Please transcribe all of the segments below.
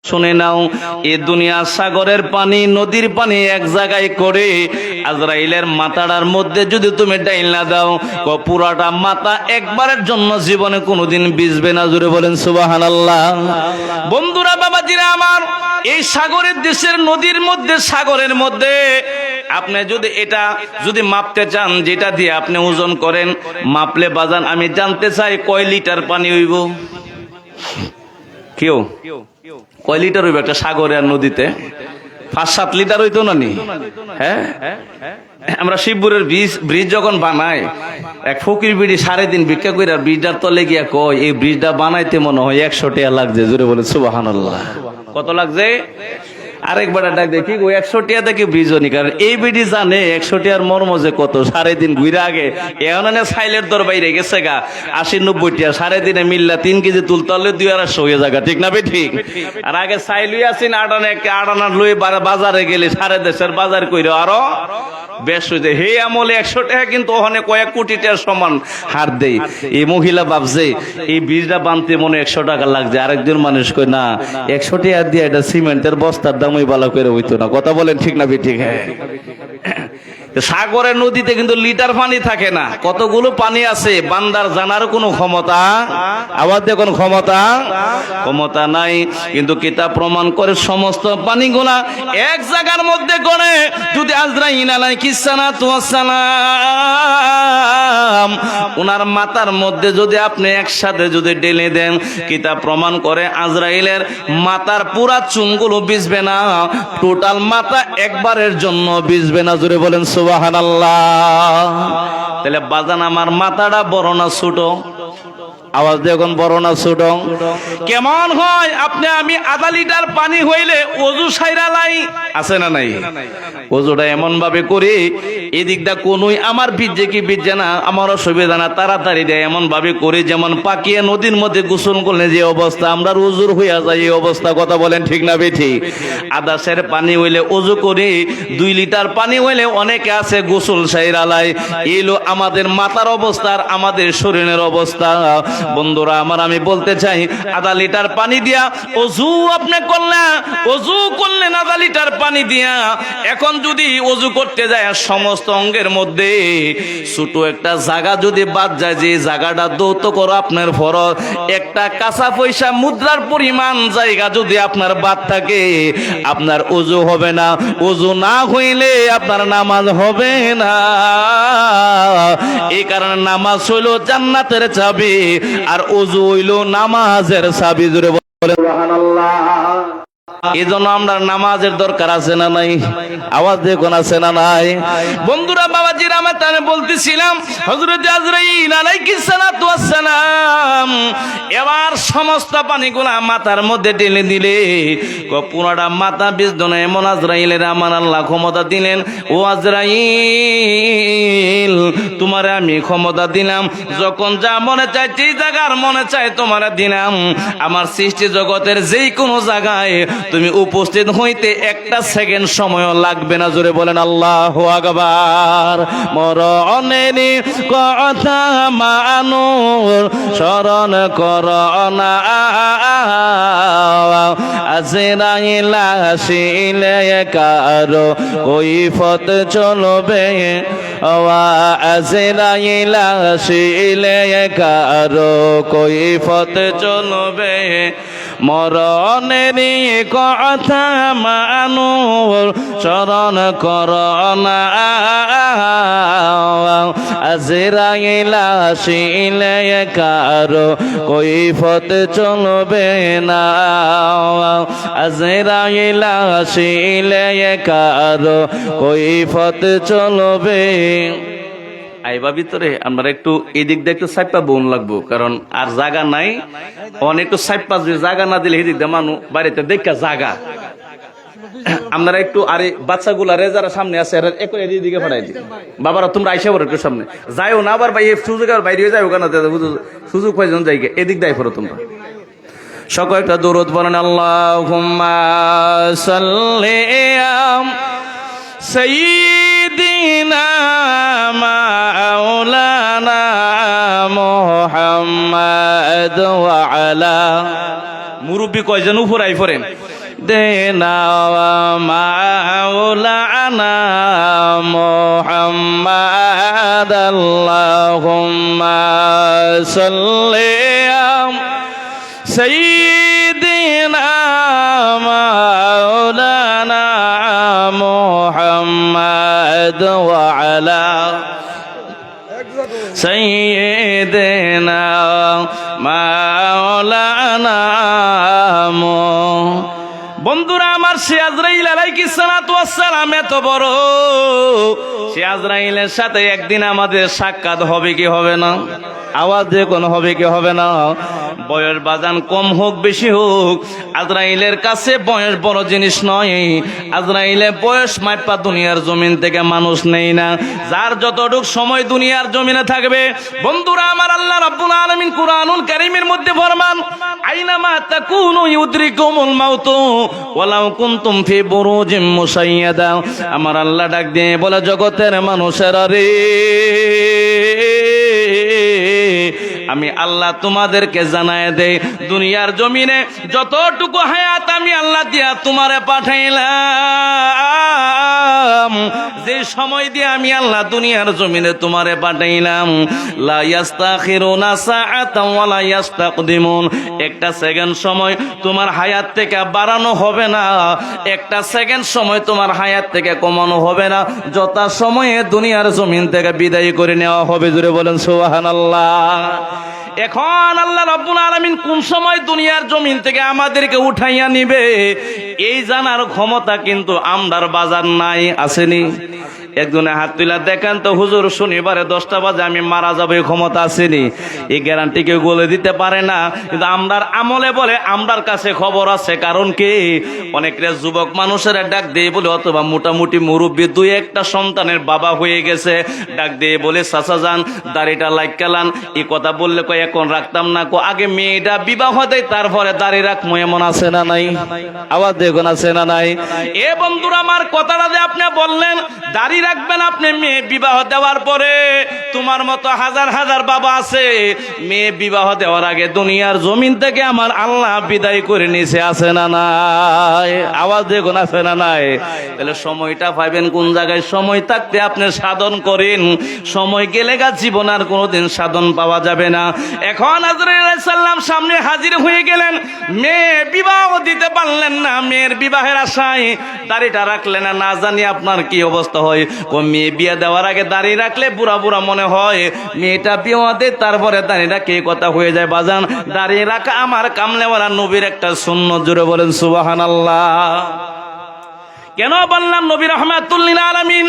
শুনে নাও, এই দুনিয়া সাগরের পানি, নদীর পানি এক জায়গায় করে আজরাইলের মাথাটার মধ্যে যদি তুমি ডাইলা দাও, পুরাটা মাথা একবারের জন্য জীবনে কোনোদিন ভিজবে না। জোরে বলেন সুবহানাল্লাহ। বন্ধুরা, বাবাজিরা আমার, এই সাগরের দেশের নদীর মধ্যে, সাগরের মধ্যে আপনি যদি এটা যদি মাপতে চান, যেটা দিয়ে আপনি ওজন করেন, মাপলে বাজান আমি জানতে চাই কয় লিটার পানি হইব? কেউ কয় লিটার হইবে একটা সাগরে আর নদীতে? 5-7 লিটার হইতো না নি? হ্যাঁ, আমরা শিবপুরের ব্রিজ যখন বানাই, এক ফকির বিড়ি 3.5 ভিক্ষা করে আর ব্রিজটার তলে গিয়া কয় এই ব্রিজটা বানাইতে মনে হয় 100 টাকা লাগছে। জোরে বলে সুবহানাল্লাহ। কত লাগছে? আরেকবার ডাক দেখি 100 টাকা থেকে ব্রিজ হনি, কারণ এই বিডি জানে 100 টাকার মর্ম যে কত। 3.5 ঘুরে আগে এখন সাইলের দর বাইরে গেছে গা 80-90 টাকা, 3.5 মিললা 3 কেজি তুলতে হলে 200 হয়ে যাগা, ঠিক না বে ঠিক? আর আগে সাইলুই আছেন আটানা লই বাজারে গেলে 1.5 বাজার কইরো আরো বেশ হইতে। হে আমলে 100 টাকা কিন্তু ওখানে কয়েক কোটি টাকার সমান হার দেই। এই মহিলা ভাবছে এই বীজটা বানতে মনে 100 টাকা লাগছে। আরেকজন মানুষ কই না, 100 টাকা দিয়ে এটা সিমেন্টের বস্তার দামই ভালো করে হইতো না। কথা বলেন ঠিক না বে ঠিক? হ্যাঁ, সাগরের নদীতে কিন্তু লিটার পানি থাকে না, কতগুলো পানি আছে বান্দার জানার কোনো ক্ষমতা, আবার দেখুন ক্ষমতা নাই। কিন্তু কিতাব প্রমাণ করে সমস্ত পানিগুলা এক জায়গার মধ্যে করে যদি আজরাইল আলাইহিস সালাতু ওয়াস সালাম ওনার মাথার মধ্যে যদি আপনি একসাথে যদি ঢেলে দেন, কিতাব প্রমাণ করে আজরাইলের মাথার পুরা চুনগুলো ভিজবে না, টোটাল মাথা একবারের জন্য ভিজবে না। জোরে বলেন সুবহানাল্লাহ। তাহলে বাজান আমার মাথাটা বড় না ছোট? আওয়াজ দেখুন, বড় না ছোট? কেমন হয় আপনি আমি আধা লিটার পানি হইলে ওযু সাইরা লাই, আছে না নাই? ওযুটা এমন ভাবে করি এদিকটা কোনই আমার ভিজে কি ভিজে না আমার অসুবিধা না, তাড়াতাড়ি দেয় এমন ভাবে করি যেমন পাকিয়ে নদীর মধ্যে গোসল করলে যে অবস্থা আমরা ওযুর হইয়া যায় এই অবস্থা। কথা বলেন ঠিক না বেঠি? আধা সের পানি হইলে ওযু করি, 2 লিটার পানি হইলে অনেকে আছে গোসল সাইরা লাই। এলো আমাদের মাথার অবস্থা আর আমাদের শরীরের অবস্থা। বন্ধুরা আমার, আমি বলতে চাই আধা লিটার পানি দিয়া ওযু আপনি করলেন, ওযু করলেন আধা লিটার পানি দিয়া। এখন যদি ওযু করতে যায় সমস্ত অঙ্গের মধ্যে ছোট একটা জায়গা যদি বাদ যায়, যে জায়গাটা দৌত করো আপনার ফরজ, একটা কাঁচা পয়সা মুদ্রার পরিমাণ জায়গা যদি আপনার বাদ থাকে, আপনার ওযু হবে না। ওযু না হইলে আপনার নামাজ হবে না। এই কারণে নামাজ হইল জান্নাতের চাবি, আর ওযু হইল নামাজের চাবি। জোরে বলেন সুবহানাল্লাহ। এই জন্য আমরা নামাজের দরকার আছে না নাই? আওয়াজ দেখুন, আছে না নাই? বন্ধুরা, বাবাজির আমার তানে বলতেছিলাম হযরত আজরাইল আলাইহিস সালাতু ওয়াস সালাম এবার সমস্ত পানিগুলা মাথার মধ্যে ঢেলে দিলে পুরাটা মাথা ভিজত না। এমন আজরাইলের আমার আল্লাহ ক্ষমতা দিলেন, ও আজরাইল তোমারে আমি ক্ষমতা দিলাম, যখন যা মনে চায় যেই জায়গার মনে চায় তোমারে দিলাম। আমার সৃষ্টি জগতের যেই কোনো জায়গায় তুমি উপস্থিত হইতে 1 সেকেন্ড সময়ও লাগবে না। জোরে বলেন আল্লাহু আকবার। মরণের কথা মানুষ স্মরণ করো না, আজরাইল আসিলে কারো কৈফত চলবে, আজরাইল আসিলে কারো কৈফত চলবে। মরণের কথা মানুষ স্মরণ করো না, আজরাইল আসিলে কারো কৈফত চলবে না, আজরাইল আসিলে কারো কৈফত চলবে। আইবা ভিতরে আমরা একটু এদিক দিয়ে একটু সাইপা বোন লাগবো, কারণ আর জায়গা নাই। অনেক একটু সাইপা যদি জায়গা না দিলে এদিক দিয়ে মানুষ বাড়িতে দেখা জায়গা। আপনারা একটু আরে বাচ্চাগুলা রে যারা সামনে আছে এদিকে পাঠাই দিই। বাবারা তোমরা আইসা পড়ো একটু সামনে, যাইও না আবার ভাই সুযোগ আর বাইরে যাইও কেন, সুযোগ পাইজন জায়গা এদিক দায় পড়ো তোমরা। সকল একটা দরুদ বলেন, আল্লাহুম্মা সাল্লি সাইয়্যিদিনা মাওলানা মুহাম্মদ ওয়া আলা। মুরব্বি কয়জন উপর আই পড়েন? দেনা মাওলানা মুহাম্মাদ আল্লাহুম্মা সাল্লি সাইয়্যিদিনা মাওলানা মুহাম্মাদ ওয়া আলা সাইয়্যিদিনা মাওলানা। বন্ধুরা আমার, সে আজরাইল আলাইহিস সালাতু ওয়াস সালাম এত বড়, সে আজরাইলের সাথে একদিন আমাদের সাক্ষাৎ হবে কি হবে না? আওয়াজ দিয়ে কোন হবে কি হবে না? বয়স বাজান কম হোক বেশি হোক, আজরাইলের কাছে বয়স বড় জিনিস নয়। আজরাইলের বয়স মাইপা দুনিয়ার জমিন থেকে মানুষ নেই না। যার যতটুক সময় দুনিয়ার জমিনে থাকবে, বন্ধুরা আমার, আল্লাহ রাব্বুল আলামিন কুরআনুল কারীমের মধ্যে ফরমান, আইনামা তাকুনু ইউদরিকুমুল মাউত ওয়ালাউ কুনতুম ফি বুরুজিম মুশাইয়াদা। আমার আল্লাহ ডাক দিয়ে বলে, জগতের মানুষেরা রে, আমি আল্লাহ তোমাদেরকে জানায় দেই, দুনিয়ার জমিনে যতটুকু হায়াত আমি আল্লাহ দিয়া তোমারে পাঠাইলাম, যে সময় দিয়ে আমি আল্লাহ দুনিয়ার জমিনে তোমারে পাঠাইলাম, লা ইস্তাখিরুনা সাআতান ওয়া লা ইস্তাকদিমুন। একটা সেকেন্ড সময় তোমার হায়াত থেকে বাড়ানো হবে না, একটা সেকেন্ড সময় তোমার হায়াত থেকে কমানো হবে না, যত সময়ে দুনিয়ার জমিন থেকে বিদায় করে নেওয়া হবে। জোরে বলেন সুবহানাল্লাহ। এখন আল্লাহ রাব্বুল আলামিন কোন সময় দুনিয়ার জমিন থেকে আমাদেরকে উঠাইয়া নিবে, এই জানার ক্ষমতা কিন্তু আমরার বাজার নাই। আসেনি? একজনে হাত তুলা দেখেন তো, হুজুর শনিবারে 10টা বাজে আমি মারা যাবো, এই ক্ষমতা আসেনি? এই গ্যারান্টি কেউ বলে দিতে পারে না, কিন্তু আমরার আমলে বলে আমরার কাছে খবর আছে। কারণ কি, অনেকটা যুবক মানুষেরা ডাক দিয়ে বলে, অথবা মোটামুটি মুরব্বী 2-1টা সন্তানের বাবা হয়ে গেছে, ডাক দিয়ে বলে, চাচা যান দাড়িটা লাইকালান। এই কথা বললে কয় এখন রাখতাম না, কো আগে মেয়েটা বিবাহ দেয় তারপরে দাড়ি রাখবো, এমন আছে না নাই? আওয়াজ দেখুন, আছে না নাই? এ বন্ধুরা আমার, কথাটা যে আপনি বললেন দাড়ি রাখবেন আপনি মেয়ে বিবাহ দেওয়ার পরে, তোমার মতো হাজার হাজার বাবা আছে মেয়ে বিবাহ দেওয়ার আগে দুনিয়ার জমিন থেকে আমার আল্লাহ বিদায় করে নিছে। আছে না নাই? আওয়াজ দেখুন, আছে না নাই? তাহলে সময়টা পাইবেন কোন জায়গায়? সময় থাকতে আপনি সাধন করেন, সময় গেলে গা জীবন আর কোনোদিন সাধন পাওয়া যাবে না। এখন আজরাইল আলাইহিস সালাম সামনে হাজির হয়ে গেলেন, মেয়ে বিবাহ দিতে পারলেন না, মেয়ের বিবাহের আশায় দাড়িটা রাখলেন না। না জানি আপনার কি অবস্থা হয়, মেয়ে বিয়ে দেওয়ার আগে দাড়ি রাখলে বুড়া বুড়া মনে হয়, মেয়েটা বিয়ে দে তারপরে দাড়ি রাখে, কথা হয়ে যায় বাজান। দাড়ি রাখা আমার কামলেওয়ালা নবীর একটা সুন্নাত। জোরে বলেন সুবহানাল্লাহ। কেন বললাম নবী রাহমাতুল লিল আলামিন?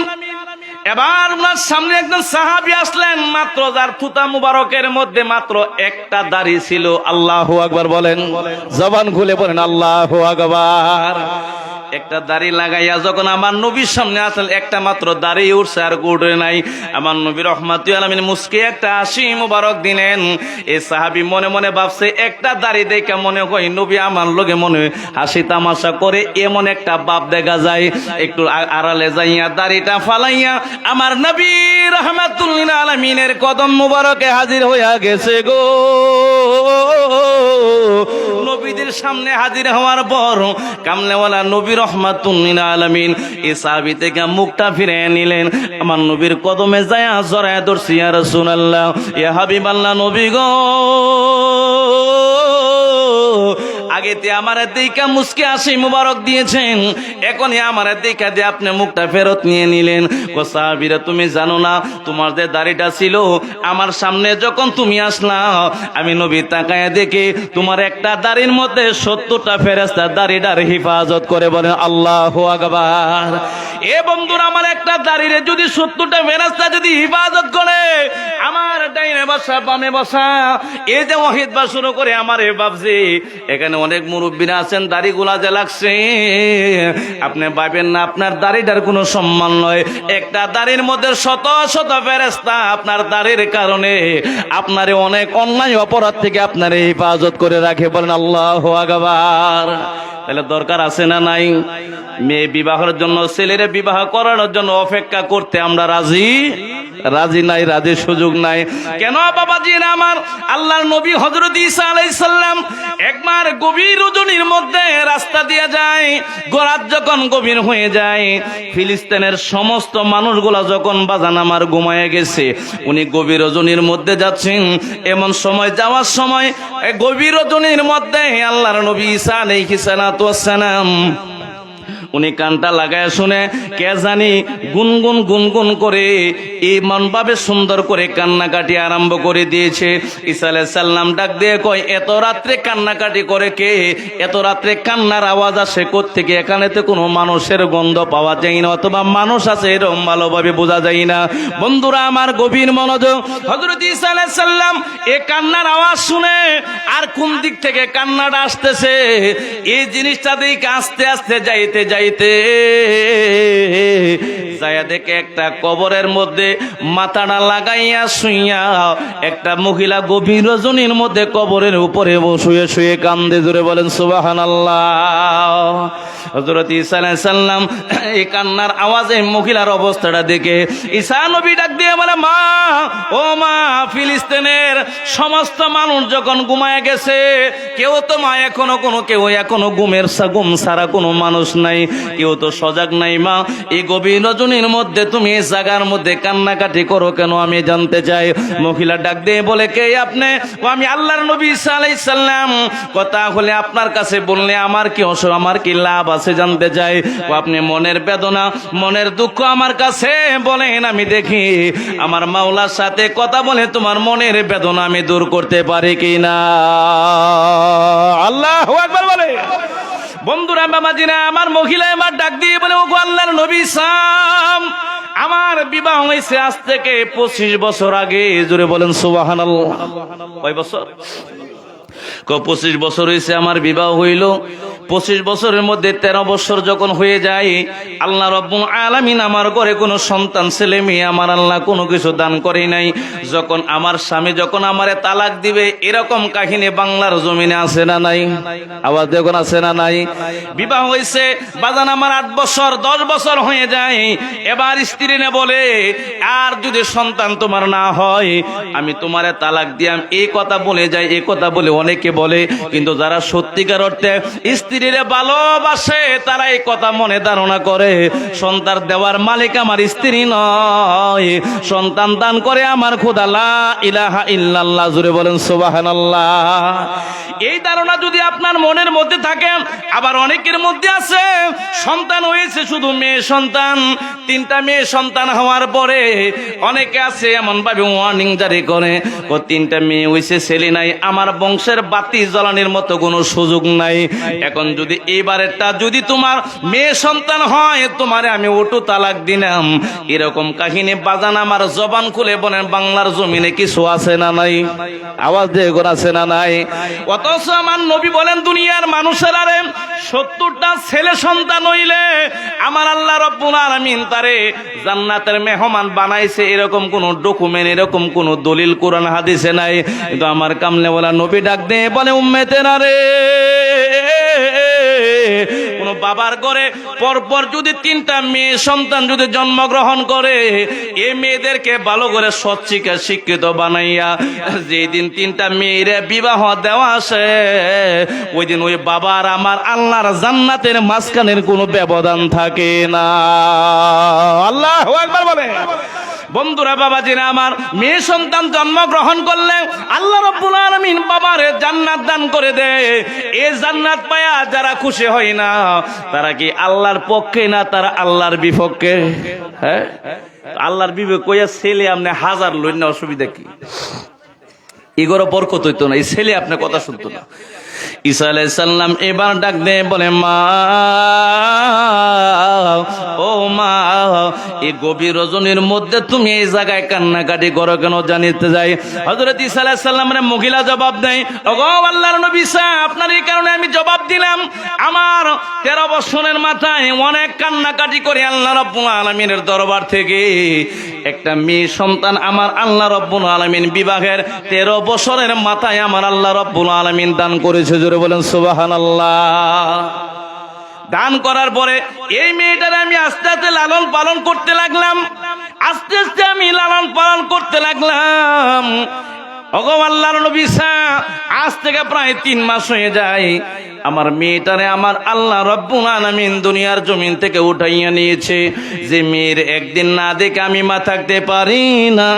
এবার ওনার সামনে একজন সাহাবী আসলেন, মাত্র যার থুতা মুবারকের মধ্যে মাত্র একটা দাড়ি ছিল। আল্লাহু আকবার বলেন, জবান খুলে বলেন আল্লাহু আকবার। একটা দাড়ি লাগাইয়া যখন আমার নবীর সামনে আসল, একটা মাত্র দাড়ি উঠছে আর গুড়ে নাই। আমার নবী রাহমাতুল আলামিন মুস্কি একটা হাসি মুবারক দিলেন। এই সাহাবী মনে মনে ভাবছে, একটা দাড়ি দেখে মনে হয় নবী আমার লগে মনে হাসি তামাশা করে, এমন একটা ভাব দেখা যায়। একটু আড়ালে যাইয়া দাড়িটা ফালাইয়া আমার নবী রাহমাতুল আলামিনের কদম মুবারকে হাজির হইয়া গেছে গো। নবীদের সামনে হাজির হওয়ার পর কামলেওয়ালা নবী রাহমাতুল আলামিন এই সাহাবী থেকে মুখটা ফিরে নিলেন, আমার নবীর কদমে যায় জড়ায় ধরছি, ইয়া রাসূলুল্লাহ, ইয়া হাবিবাল্লাহ, নবী গো, আগেতে আমার দেখা মুস্কি হাসি মুবারক দিয়েছেন, এখনই আমার দেখা দিয়ে আপনি মুখটা ফেরত নিয়ে নিলেন। ও সাহাবীরা, তুমি জানো না তোমার যে দাড়িটা ছিল, আমার সামনে যখন তুমি আসলা আমি নবী তাকায় দেখে তোমার একটা দাড়ির মধ্যে 70টা ফেরেশতা দাড়িটার হিফাজত করে। বলেন আল্লাহু আকবার। এ বন্ধুরা, আমার একটা দাড়িরে যদি 70টা ফেরেশতা যদি হিফাজত করে, আমার ডাইনে বসা বামে বসা এই যে ওয়াহিদ বা শুরু করে আমার এ বাবজি, এখানে অনেক মুরব্বীরা আছেন, দাড়িগুলা যে লাগছে আপনি ভাবেন না আপনার দাড়িটার কোনো সম্মান নয়। একটা দাড়ির মধ্যে শত শত ফেরেশতা আপনার দাড়ির কারণে আপনারে অনেক অন্যায় অপরাধ থেকে আপনারে হেফাজত করে রাখে। বলেন আল্লাহু আকবার। তাহলে দরকার আছে না নাই? মেয়ে বিবাহের জন্য, ছেলের বিবাহ করানোর জন্য অপেক্ষা করতে আমরা রাজি রাজি নাই, রাজির সুযোগ নাই। কেন বাবাজি আমার, আল্লাহর নবী হযরত ঈসা আলাইহিস সালাম একবার গভীর রজনীর মধ্যে রাস্তা দিয়ে যায়। রাত যখন গভীর হয়ে যায়, ফিলিস্তিনের সমস্ত মানুষগুলা যখন বাজান আমার ঘুমায় গেছে, উনি গভীর রজনীর মধ্যে যাচ্ছেন। এমন সময় যাওয়ার সময় গভীর রজনীর মধ্যে আল্লাহর নবী ঈসা আলাইহিস সালাতু ওয়াস সালাম উনি কানটা লাগায় শুনে কে জানি গুনগুন গুনগুন করে এমন ভাবে সুন্দর করে কান্নাকাটি আরম্ভ করে দিয়েছে। ঈসা আলাইহিস সালাম ডাক দিয়ে কয়, এত রাত্রে কান্নাকাটি করে কে? এত রাত্রে কান্নার আওয়াজ আসে কোত্থেকে? এখানে তো কোনো মানুষের গন্ধ পাওয়া যায় না, অথবা মানুষ আছে এরকম ভালোভাবে বোঝা যায় না। বন্ধুরা আমার, গভীর মনোযোগ। হযরত ঈসা আলাইহিস সালাম এই কান্নার আওয়াজ শুনে আর কোন দিক থেকে কান্নাটা আসতেছে এই জিনিসটা দেখে আস্তে আস্তে যাইতে যাইতে যায়া দেখে একটা কবরের মধ্যে মাথাটা লাগাইয়া শুইয়া একটা মহিলা গভীর রজনীর মধ্যে কবরের উপরে শুয়ে শুয়ে কান্দে। জোরে বলেন সুবহানাল্লাহ। হযরত ঈসা আলাইহিস সালাম এই কান্নার আওয়াজে মহিলার অবস্থাটা দেখে ঈসা নবী ডাক দিয়ে বলে, মা, ও মা, ফিলিস্তিনের সমস্ত মানুষ যখন ঘুমায় গেছে, কেউ তো মা এখনো ঘুম সারা কোনো মানুষ নাই, কেউ তো সজাগ নাই। মা, এই গভীর রজনীর মধ্যে তুমি এই জায়গার মধ্যে কান্নাকাটি করো কেন আমি জানতে চাই। মহিলা ডাক দিয়ে বলে, কে আপনি? আমি আল্লাহর নবী ঈসা আলাইহিস সালাম। কথা হলে আপনার কাছে বললে আমার কি লাভ আছে জানতে চাই। আপনি মনের বেদনা, মনের দুঃখ আমার কাছে বলেন, আমি দেখি আমার মাওলার সাথে কথা বলে তোমার মনের বেদনা আমি দূর করতে পারি কিনা। আল্লাহু আকবার বলে। বন্ধুরা বাবাজিরা আমার, মহিলা এবার ডাক দিয়ে বলে, ওগো আল্লাহর নবী সাম, আমার বিবাহ হয়েছে আজ থেকে 25 বছর আগে। জোরে বলেন সুবহানাল্লাহ। কয় বছর? 25 বছর হয়েছে আমার বিবাহ হইল। 25 বছরের মধ্যে 13 বছর যখন হয়ে যায়, আল্লাহ রাব্বুল আলামিন আমার ঘরে কোনো সন্তান ছেলে মেয়ে আমার আল্লাহ কোনো কিছু দান করে নাই। যখন আমার স্বামী যখন আমারে তালাক দিবে, এরকম কাহিনী বাংলার জমিনে আছে না নাই? আওয়াজ দেখুন, আছে না নাই? বিবাহ হয়েছে বাজান আমার 8 বছর 10 বছর হয়ে যায়। এবার স্ত্রী নে বলে, আর যদি সন্তান তোমার না হয় আমি তোমারে তালাক দিয়াম। এই কথা বলে যায়, এই কথা বলে অনেকে বলে, কিন্তু যারা সত্যিকার অর্থে স্ত্রীরে ভালোবাসে তারা এই কথা মনে ধারণা করে সন্তান দেওয়ার মালিক আমার স্ত্রী নয়, সন্তান দান করে আমার খোদা। লা ইলাহা ইল্লাল্লাহ। জোরে বলেন সুবহানাল্লাহ। এই ধারণা যদি আপনার মনের মধ্যে থাকে, আবার অনেকের মধ্যে আছে সন্তান হয়েছে শুধু মেয়ে সন্তান, 3টা মেয়ে সন্তান হওয়ার পরে অনেকে আছে এমন ভাবে ওয়ার্নিং জারি করে, 3টা মেয়ে হয়েছে ছেলে নাই, আমার বংশের বাতি জ্বালানোর মতো কোনো সুযোগ নাই। এখন যদি এইবারেরটা যদি তোমার মেয়ে সন্তান হয়, তোমারে আমি ওটু তালাক দিলাম। এরকম কাহিনী বাজান আমার জবান খুলে বলেন বাংলার জমিনে কিছু আছে না নাই? আওয়াজ দিয়ে আছে না নাই? অথচ আমার নবী বলেন, দুনিয়ার মানুষেরা 70টা ছেলে সন্তান হইলে আমার আল্লাহ রাব্বুল আলামিন তারে জান্নাতের মেহমান বানাইছে। এরকম কোন ডকুমেন্ট, এরকম কোন দলিল কোরআন হাদিসে নাই। কিন্তু আমার কামলে বলা নবী ডাক দিয়ে বলে, উম্মতেরা রে, কোন বাবার ঘরে পরপর যদি 3টা মেয়ে সন্তান যদি জন্মগ্রহণ করে, এই মেয়েদেরকে ভালো করে সচ্চিকা শিক্ষিত বানাইয়া যেদিন 3টা মেয়ের বিবাহ দেওয়া আসে, ওই দিন ওই বাবার আমার আল্লাহর জান্নাতের মাঝখানের কোনো ব্যবধান থাকে না। আল্লাহু আকবার বলে। বন্ধুরা বাবাজিরা আমার, মেয়ে সন্তান জন্মগ্রহণ করলে আল্লাহ রাব্বুল আলামিন বাবারে জান্নাত দান করে দেয়। এই জান্নাত পায়া যারা খুশি হয় না, তারা কি আল্লাহর পক্ষে না তারা আল্লাহর বিপক্ষে? হ্যাঁ, আল্লাহর বিপক্ষে কইয়া ছেলে আপনি হাজার লইন না, অসুবিধা কি? এগোর বরকত হইতো না, এই ছেলে আপনার কথা শুনতো না। ঈসা আলাইহিস সালাম এবার ডাক দিয়ে বলে, মা, ও মা, এই গভীর রজনীর মধ্যে তুমি এই জায়গায় কান্নাকাটি করো কেন জানিতে যাই। হযরত ঈসা আলাইহিস সালামের মহিলা জবাব দেয়, ওগো আল্লাহর নবী সাহেব, আপনার এই কারণে আমি জবাব দিলাম। আমার 13 বছরের মাথায় অনেক কান্নাকাটি করে আল্লাহ রাব্বুল আলামিনের দরবার থেকে একটা মেয়ে সন্তান আমার আল্লাহ রাব্বুল আলামিন বিবাহের 13 বছরের মাথায় আমার আল্লাহ রাব্বুল আলামিন দান করেছে। জোরে বলেন সুবহানাল্লাহ। দান করার পরে এই মেয়েটারে আমি আস্তে আস্তে লালন পালন করতে লাগলাম। আস্তে আস্তে আমি লালন পালন করতে লাগলাম। ওগো আল্লাহর নবী আজ থেকে প্রায় 3 মাস হয়ে যায় আমার মেয়েটারে আমার আল্লাহ রাব্বুল আলামিন দুনিয়ার জমিন থেকে উঠাইয়া নিয়েছে। যে মেয়ের একদিন না দেখে আমি মা থাকতে পারি না,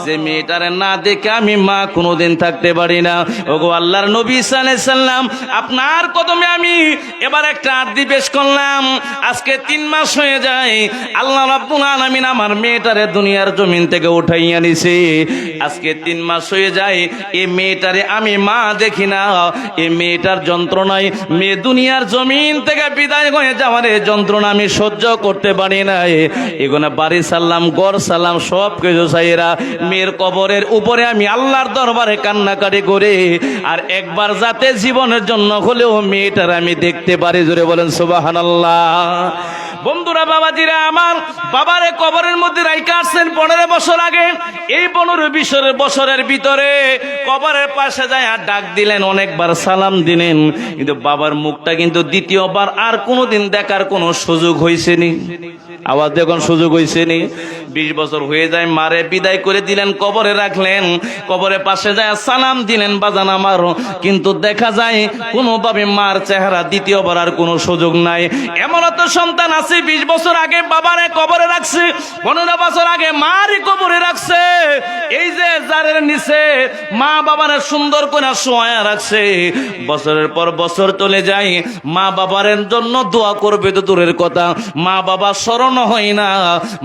যে মেয়েটারে না দেখে আমি মা কোনোদিন থাকতে পারি না। ওগো আল্লাহর নবী সাল্লাল্লাহু আলাইহি সাল্লাম আপনার কদমে আমি এবার একটা আরজি পেশ করলাম। আজকে 3 মাস হয়ে যায় আল্লাহ রাব্বুল আলামিন আমার মেয়েটারে দুনিয়ার জমিন থেকে উঠাইয়া নিছে। আজকে 3 মাস হয়ে যায় এই মেয়েটারে আমি মা দেখি না। এই মেয়েটার যন্ত্রণায় মেয়ে দুনিয়ার জমিন থেকে বিদায় হয়ে যাওয়ার এই যন্ত্রণা আমি সহ্য করতে পারি না। এগুলো বাড়ি সালাম ঘর সালাম সব কিছু চাইরা মেয়ের কবরের উপরে আমি আল্লাহর দরবারে কান্নাকাটি করে আর একবার যাতে জীবনের জন্য হলেও মেয়েটার আমি দেখতে পারি। জোরে বলেন সুবহানাল্লাহ। বন্ধুরা বাবাজিরা আমার বাবারে কবরের মধ্যে রাইখা আসছেন 15 বছর আগে। এই 15-20 বছরের ভিতরে কবরের পাশে যায় আর ডাক দিলেন, অনেকবার সালাম দিলেন, কিন্তু বাবার মুখটা কিন্তু দ্বিতীয়বার আর কোনোদিন দেখার কোনো সুযোগ হয়েছে নি। আওয়াজ দেখুন, সুযোগ হয়েছে নি। 20 বছর হয়ে যায় মারে বিদায় করে দিলেন, কবরে রাখলেন, কবরের পাশে যায় সালাম দিলেন বাজান আমার, কিন্তু দেখা যায় কোনোভাবে মার চেহারা দ্বিতীয়বার আর কোনো সুযোগ নাই। এমন তো সন্তান আছে 20 বছর আগে বাবারে কবরে রাখছে, 15 বছর আগে মারই কবরে রাখছে। এই যে জারের নিচে মা বাবারে সুন্দর করে শোয়া রাখছে, বছরের পর বছর চলে যায়, মা বাবার জন্য দোয়া করবে তো দূরের কথা, মা বাবা স্মরণ হয় না।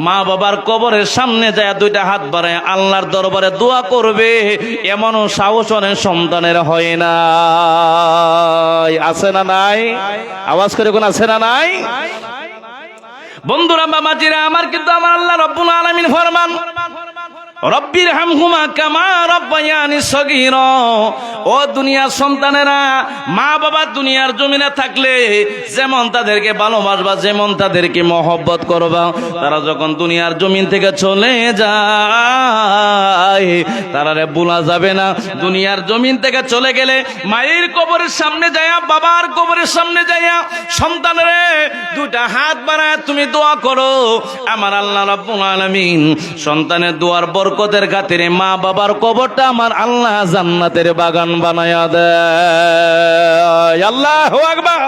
মা বাবার কবরের সামনে যায় 2টা হাত বাড়ায় আল্লাহর দরবারে দোয়া করবে, এমনও সাহস অনেক সন্তানের হয় না। আছে না নাই? আওয়াজ করে কোন আছে না নাই? বন্ধুরা বাবাজিরা আমার, কিন্তু আমার আল্লাহ রাব্বুল আলামিন ফরমান রব্বির হামহুমা কামা রাব্বায়ানি সগীরা। ও দুনিয়ার সন্তানেরা, মা বাবা দুনিয়ার জমিনে থাকলে যেমন তাদেরকে ভালোবাসবা, যেমন তাদেরকে মহব্বত করবা, তারা যখন দুনিয়ার জমিন থেকে চলে যায় তারারে ভোলা যাবে না। দুনিয়ার জমিন থেকে চলে গেলে মায়ের কবরের সামনে যায়া, বাবার কবরের সামনে যায়া সন্তানরে 2টা হাত বাড়ায় তুমি দোয়া করো। আমার আল্লাহ রাব্বুল আলামিন সন্তানের দোয়ার বরকতের খাতিরে মা বাবার কবরটা আমার আল্লাহ জান্নাতের বাগান বানায়া দেয়। আল্লাহু আকবার।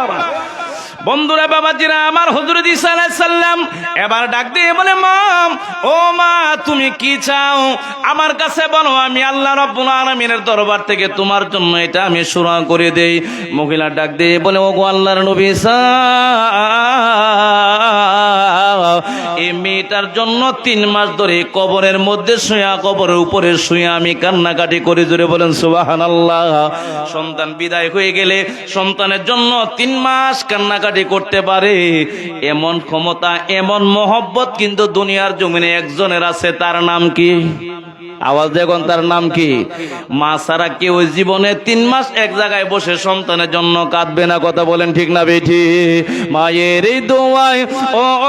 বন্ধুরা বাবাজিরা আমার, হযরত ঈসা আলাইহিস সালাম এবার ডাক দিয়ে বলে, মা, ও মা, তুমি কি চাও আমার কাছে বলো, আমি আল্লাহ রাব্বুল আলামিনের দরবার থেকে তোমার জন্য এটা আমি শুরা করে দেই। মহিলা ডাক দিয়ে বলে, ও গো আল্লাহর নবী ঈসা, এই মেয়েটার জন্য 3 মাস ধরে কবরের মধ্যে শুয়া, কবরের উপরে শুয়া আমি কান্নাকাটি করে। জোরে বলেন সুবহানাল্লাহ। সন্তান বিদায় হয়ে গেলে সন্তানের জন্য 3 মাস কান্নাকাটি করতে পারে, এমন ক্ষমতা, এমন মহব্বত কিন্তু দুনিয়ার জমিনে একজনের আছে। তার নাম কি? আওয়াজ দেখুন, তার নাম কি? মা ছাড়া কেউ জীবনে 3 মাস এক জায়গায় বসে সন্তানের জন্য কাঁদবে না। কথা বলেন ঠিক না বেঠি? মায়ের দোয়ায়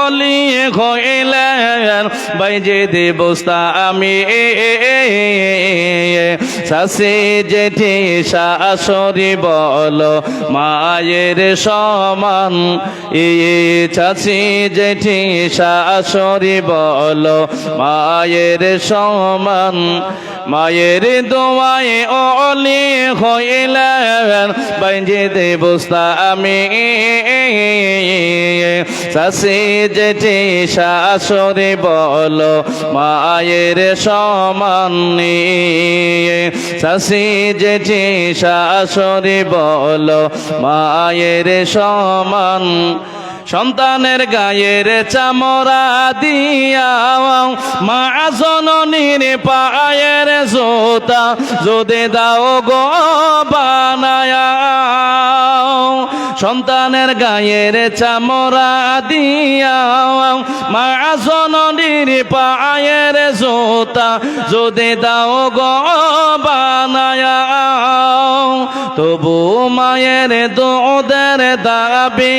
অলি হইলেন বাইজে দেবস্তা আমি, শাশি জেঠি শাশুড়ি বলো মায়ের সমান, চাচি জেঠি শাশুড়ি বলো মায়ের সমান। মায়ের দোয়ায় অলি হইলেন বাইজে দেবস্তা আমি, শাশি জেঠি শাশুড়ি বলো মায়ের সমান, শাশি জেঠি শাশুড়ি বলো মায়ের সমান। সন্তানের গায়ের চামড়া দিয়া মা জননীর পায়ের জোতা যদি দাও গো বানায়া, সন্তানের গায়ের চামড়া দিয়া মা জননীর পায়ের জোতা যদি দাও গো বানায়া, তবু মায়ের দুধের দাবি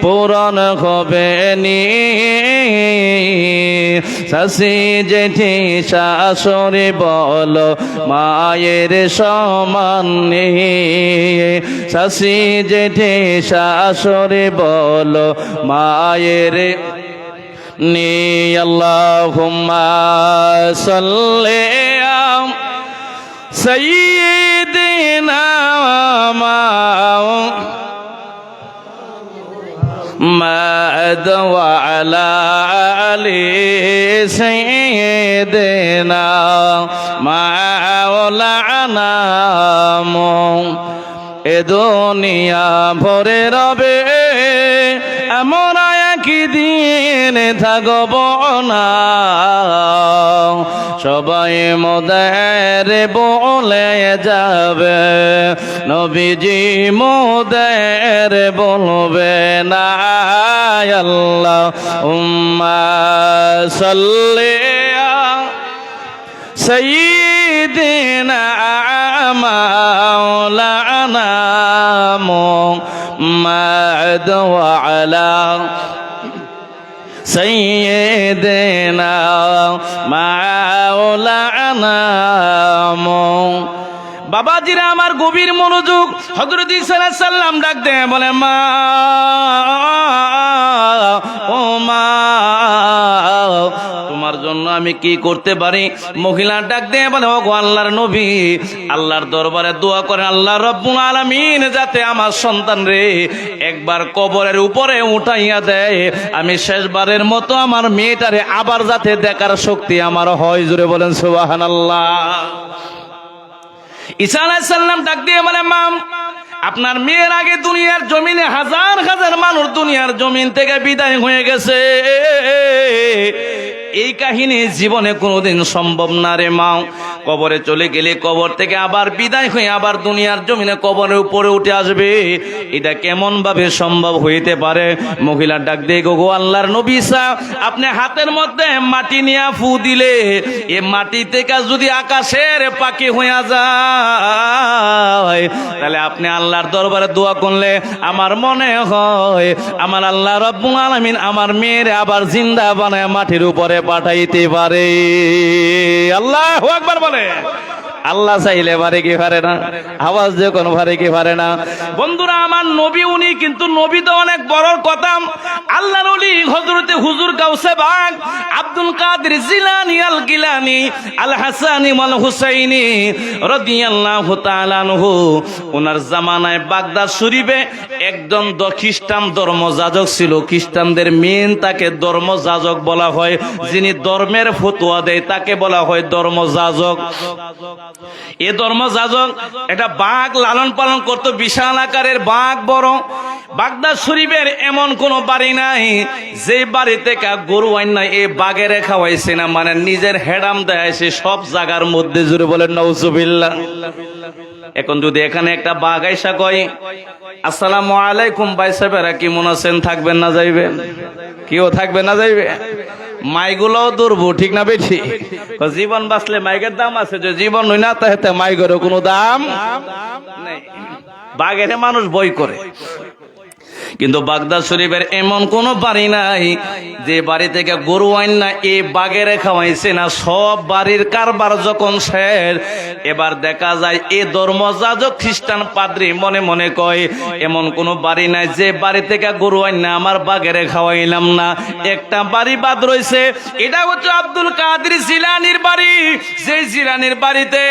পূরণ হবে নি। শাশি জেঠি শাশুড়ি বলো মায়ের সমান, শাশি জেঠি শাশুড়ি বলো মায়ের নি আল্লাহুম্মা সাল্লি সাইয়্যিদিনা محمد وعلى آل سيدنا مولانا এ দুনিয়া ভরে রবে আমরা একদিন থাকব না সবাই মোদের বলে যাবে নবীজি মোদের বলবে না আল্লাহুম্মা সাল্লি সাইয়্যিদিনা মাওলানা মুহাম্মদ ওয়া আলা সাইয়্যিদিনা মাওলানা বাবাজিরা আমার গভীর মনোযোগ হযরত ঈসা আলাইহিস সালাম ডাক দেয় বলে মা ও মা তোমার জন্য আমি কি করতে পারি মহিলা ডাক দেয় বলে ও আল্লাহর নবী আল্লাহর দরবারে দোয়া করেন আল্লাহ রাব্বুল আলামিন যাতে আমার সন্তান রে একবার কবরের উপরে উঠাইয়া দেয় আমি শেষবারের মতো আমার মেয়েটারে আবার যাতে দেখার শক্তি আমার হয় জোরে বলেন সুবহানাল্লাহ ঈসা আলাইহিস সালাম ডাক দিয়ে বলে মা আপনার মেয়ের আগে দুনিয়ার জমিনে হাজার হাজার মানুষ দুনিয়ার জমিন থেকে বিদায় হয়ে গেছে এই কাহিনী জীবনে কোনোদিন সম্ভব না রে মা কবরে চলে গেলে কবর থেকে আবার বিদায় হয়ে আবার দুনিয়ার জমিনে কবরের উপরে উঠে আসবে এটা কেমন ভাবে সম্ভব হইতে পারে মহিলা ডাক দিয়ে গো আল্লাহর নবী ঈসা আপনি হাতের মধ্যে মাটি নিয়ে ফু দিলে এই মাটি থেকে যদি আকাশের পাখি হয়ে যায় তাহলে আপনি আল্লাহর দরবারে দোয়া করলে আমার মনে হয় আমার আল্লাহ রাব্বুল আলামিন আমার মেয়ের আবার জিন্দা বানায় মাটির উপরে পাঠাইতে পারে আল্লাহু আকবার বলে আল্লাহ চাইলে পারে কি পারে না আওয়াজ যখন পারে কি পারে না বন্ধুরা আমার নবী উনি কিন্তু নবী তো অনেক বড় কথা আল্লাহর ওলি হযরতে হুজুর গাউসে বাগ আব্দুল কাদের জিলানী আল গিলানী আল হাসানী ওয়াল হুসাইনী রাদিয়াল্লাহু তাআলা আনহু ওনার জামানায় বাগদাদ শরীফে একজন খ্রিস্টান ধর্মযাজক ছিল খ্রিস্টানদের মেন তাকে ধর্মযাজক বলা হয় যিনি ধর্মের ফতোয়া দেয় তাকে বলা হয় ধর্মযাজক এ ধর্মযাজক একটা বাঘ লালন পালন করতো বিশাল আকারের বাঘ বড় বাগদাদ শরীফের এমন কোন বাড়ি নাই যে বাড়ি থেকে গরু আইন নাই এই বাঘের খাওয়াইছে না মানে নিজের হেডাম দেয় সে সব জায়গার মধ্যে জুড়ে বলেন নাউজুবিল্লাহ এখন যদি এখানে একটা বাঘ আইসা কয় আসসালামু আলাইকুম ভাই সাহেবেরা কেমন আছেন থাকবেন না যাইবেন কেউ থাকবে না যাইবে মাইগুলোও দুর্বু ঠিক না বেঠি জীবন বাঁচলে মাইকের দাম আছে যে জীবন হই না তাহলে মাইকেরও কোনো দাম নেই বাঘের মানুষ বই করে কিন্তু বাগদাদ শরীফের এমন কোন বাড়ি নাই যে বাড়ি থেকে গরু আইন না এই বাঘের খাওয়াইছে না সব বাড়ির কারবার যখন শেষ এবার দেখা যায় এই ধর্মযাজক খ্রিস্টান পাদ্রী মনে মনে কয় এমন কোন বাড়ি নাই যে বাড়ি থেকে গরু আইন না আমার বাঘের খাওয়াইলাম না একটা বাড়ি বাদ রয়েছে এটা হচ্ছে আব্দুল কাদের জিলানীর বাড়ি যে জিলানীর বাড়িতে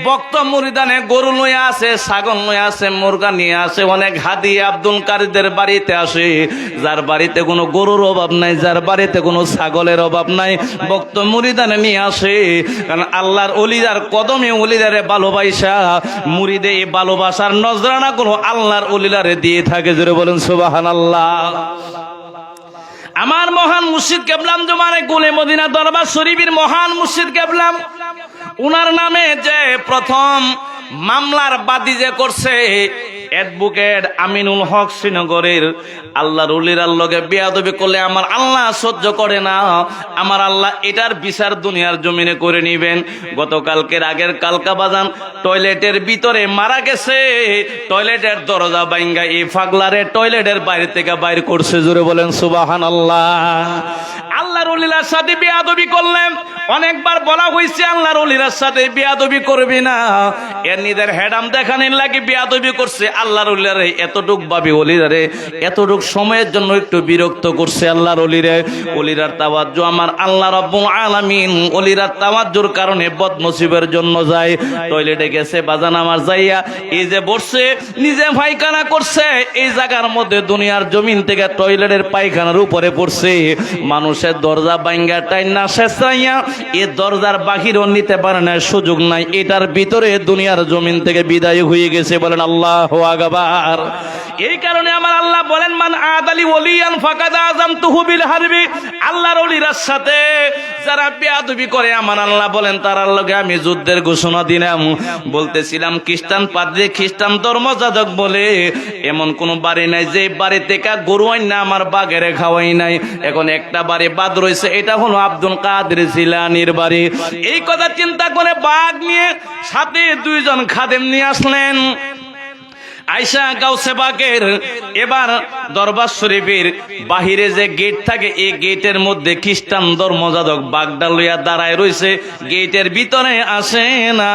ভক্ত মুরিদানে গরু লইয়া আছে ছাগল লইয়া আছে মুরগা নিয়ে আছে অনেক হাদি আব্দুল কাদেরদের বাড়িতে আসে যার বাড়িতে কোনো গরুর অভাব নাই যার বাড়িতে কোনো ছাগলের অভাব নাই ভক্ত মুরিদানে নিয়ে আসে কারণ আল্লাহর ওলিদার কদমে ওলিদারে ভালোবাসা মুরিদে এই ভালোবাসার নজরানা কোনো আল্লাহর ওলিদারে দিয়ে থাকে জোরে বলেন সুবহানাল্লাহ আমার মহান মুর্শিদ কেবলাম জমানে কুলে মদিনা দরবার শরীফের মহান মুর্শিদ কেবলাম উনার নামে যে প্রথম মামলার বাদী যে করছে অ্যাডভোকেট আমিনুল হক শ্রীনগরের আল্লাহর ওলির লগে বেয়াদবি করলে আমার আল্লাহ সহ্য করে না আমার আল্লাহ এটার বিচার দুনিয়ার জমিনে করে নিবেন গতকালকের আগের কালকা বাজান টয়লেটের ভিতরে মারা গেছে টয়লেটের দরজা ভাঙ্গা এই ফাগলারে টয়লেটের বাইরে থেকে বাইর করছে জোরে বলেন সুবহানাল্লাহ আল্লাহ আল্লাহর ওলির সাথে বেয়াদবি করলেন। অনেকবার বলা হয়েছে আল্লাহর ওলির সাথে বেয়াদবি করবি না, এর নিজের হেডাম দেখানোর লাগি বেয়াদবি করছে। আল্লাহর ওলিরে এতটুক ভাবে ওলিরে এতটুক সময়ের জন্য একটু বিরক্ত করছে আল্লাহর ওলিরে। ওলিরার তাওয়াজ্জু আমার আল্লাহ রাব্বুল আলামিন ওলিরার তাওয়াজ্জুর কারণে বদনসিবের জন্য যায়। টয়লেটে গেছে বাজান আমার যাইয়া এই যে বসছে নিজে পায়খানা করছে, এই জায়গার মধ্যে দুনিয়ার জমিন থেকে টয়লেটের পায়খানার উপরে পড়ছে। মানুষের দরজা ভাঙ্গা টাইনা শেষাইয়া এ দরজার বাহিরও নিতে পারে না, সুযোগ নাই। এটার ভিতরে দুনিয়ার জমিন থেকে বিদায় হয়ে গেছে। বলেন আল্লাহু আকবার। এই কারণে আমার আল্লাহ বলেন মান আদালি ওলিয়ান ফাকাদ আযামতুহু বিল হারবি। আল্লাহর ওলির সাথে যারা বেয়াদবি করে আমার আল্লাহ বলেন তার লগে আমি যুদ্ধের ঘোষণা দিলাম। বলতেছিলাম খ্রিস্টান পাদ্রী খ্রিস্টান ধর্মযাজক বলে এমন কোন বাড়ি নাই যে বাড়ি থেকে গরু আইন না আমার বাগেরে খাওয়াই নাই। এখন একটা বাড়ি বাদ রয়েছে, এটা হলো আব্দুল কাদের জিলানীর বাড়ি। এই কথা চিন্তা করে বাঘ নিয়ে সাথে দুইজন খাদেম নিয়ে আসলেন। আয়েশা গাউসে বাগের এবার দরবার শরীফের বাহিরে যে গেট থাকে এই গেটের মধ্যে খ্রিস্টান ধর্মযাজক বাগডা লইয়া দাঁড়ায় রয়েছে, গেটের ভিতরে আসে না।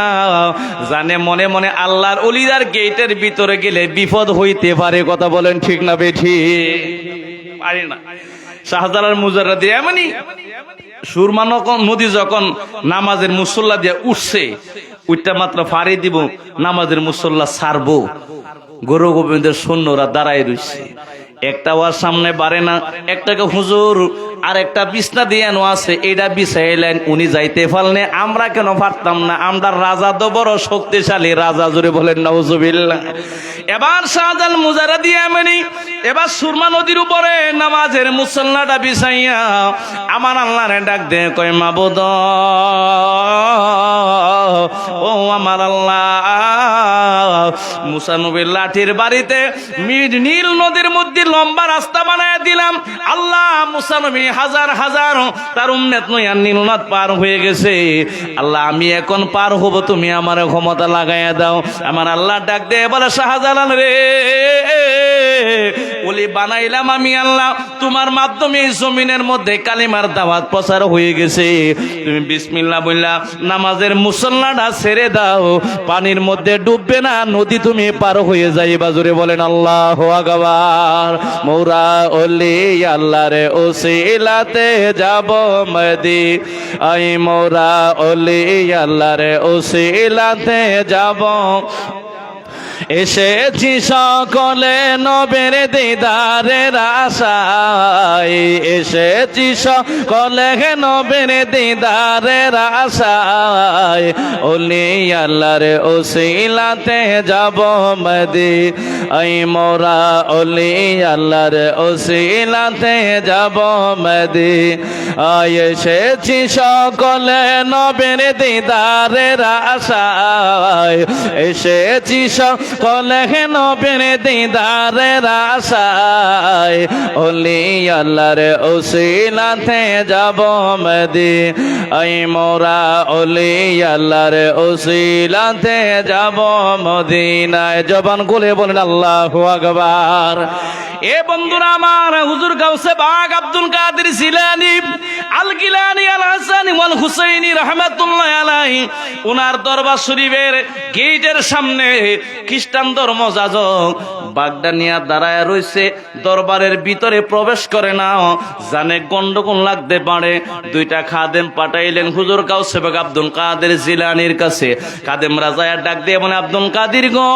জানে মনে মনে আল্লাহর ওলিদার গেটের ভিতরে গেলে বিপদ হইতে পারে। কথা বলেন ঠিক না বেঠি? পারে না। শাহজালাল মুজাররদি এমনি সুরমা নদী যখন নামাজের মুসল্লা দিয়ে উঠছে, উঠটা মাত্র ফাড়ি দিব, নামাজের মুসল্লা ছাড়বো, গরু গোবিন্দের সৈন্যরা দাঁড়ায় রয়েছে। একটা ওয়ার সামনে বাড়ে না, একটাকে হুজুর আর একটা বিছনা দিয়ে আছে, এটা বিছাইলেন, উনি যাইতে পারলে আমরা কেন পারতাম না? আমরা রাজা তো বড় শক্তিশালী রাজা, জোরে বলেন নাউজুবিল্লাহ। এবার শাহজালাল মুজাররদি এমনি এবার সুরমা নদীর উপরে নামাজের মুসল্লাটা বিছাইয়া আমার আল্লাহরে ডাক দে, কয় মাবুদ ও আমার আল্লাহ, মুসা নবীর লাঠির বাড়িতে নীল নদীর মধ্যে লম্বা রাস্তা বানায় দিলাম। আল্লাহ মুসা নবী হাজার হাজার তার উম্মত নয়া নীল নদ পার হয়ে গেছে। আল্লাহ আমি এখন পার হব, তুমি আমার ক্ষমতা লাগাইয়া দাও। আমার আল্লাহ ডাক দে বলে, শাহজালাল রে, ওলি বানাইলাম আমি আল্লাহ, তোমার মাধ্যমে এই জমিনের মধ্যে কালিমার দাওয়াত প্রচার হয়ে গেছে। তুমি বিসমিল্লাহ বললা নামাজের মুসল্লাটা ছেড়ে দাও, পানির মধ্যে ডুববে না, নদী তুমি পার হয়ে যাইবা। জোরে বলেন আল্লাহু আকবার। মৌরা ওলি আল্লাহর ওসিলাতে যাব মদি, আই মৌরা ওলি আল্লাহর ওসিলাতে যাব। এসেছি সকলে নবের দিদারের আশায়, এসেছি সকলে নবের দিদারের আশায়, ওলি আল্লাহর ওসিলাতে যাব মদি, আই মোরা ওলি আল্লাহর ওসিলাতে যাব মদি। আয় এসেছি সকলে নবের দিদারের আশায়, এসেছি সকলে নবের দিদারের আশায়, ওলি আল্লাহর ওসিলাতে যাব মদি, আই মোরা ওলি আল্লাহর ওসিলাতে যাব মদিনায়। জবান খুলে বলেন আল্লাহু আকবার। এ বন্ধুরা আমার, হুজুর গাউসে বাগ আব্দুল কাদের জিলানী আল গিলানী আল হাসানী ওয়াল হুসাইনী রাহমাতুল্লাহ আলাইহি ওনার দরবার শরীফের গেটের সামনে খ্রিস্টান ধর্মযাজক বাগদা নিয়া দাঁড়ায় রয়েছে। দরবারের ভিতরে প্রবেশ করে না, জানে গন্ডগোল লাগতে পারে। দুইটা খাদেম পাঠাইলেন হুজুর গাউসে বাগ আব্দুল কাদের জিলানীর কাছে। খাদেম রাজায়া ডাক দিয়ে বলে, আব্দুল কাদের গো,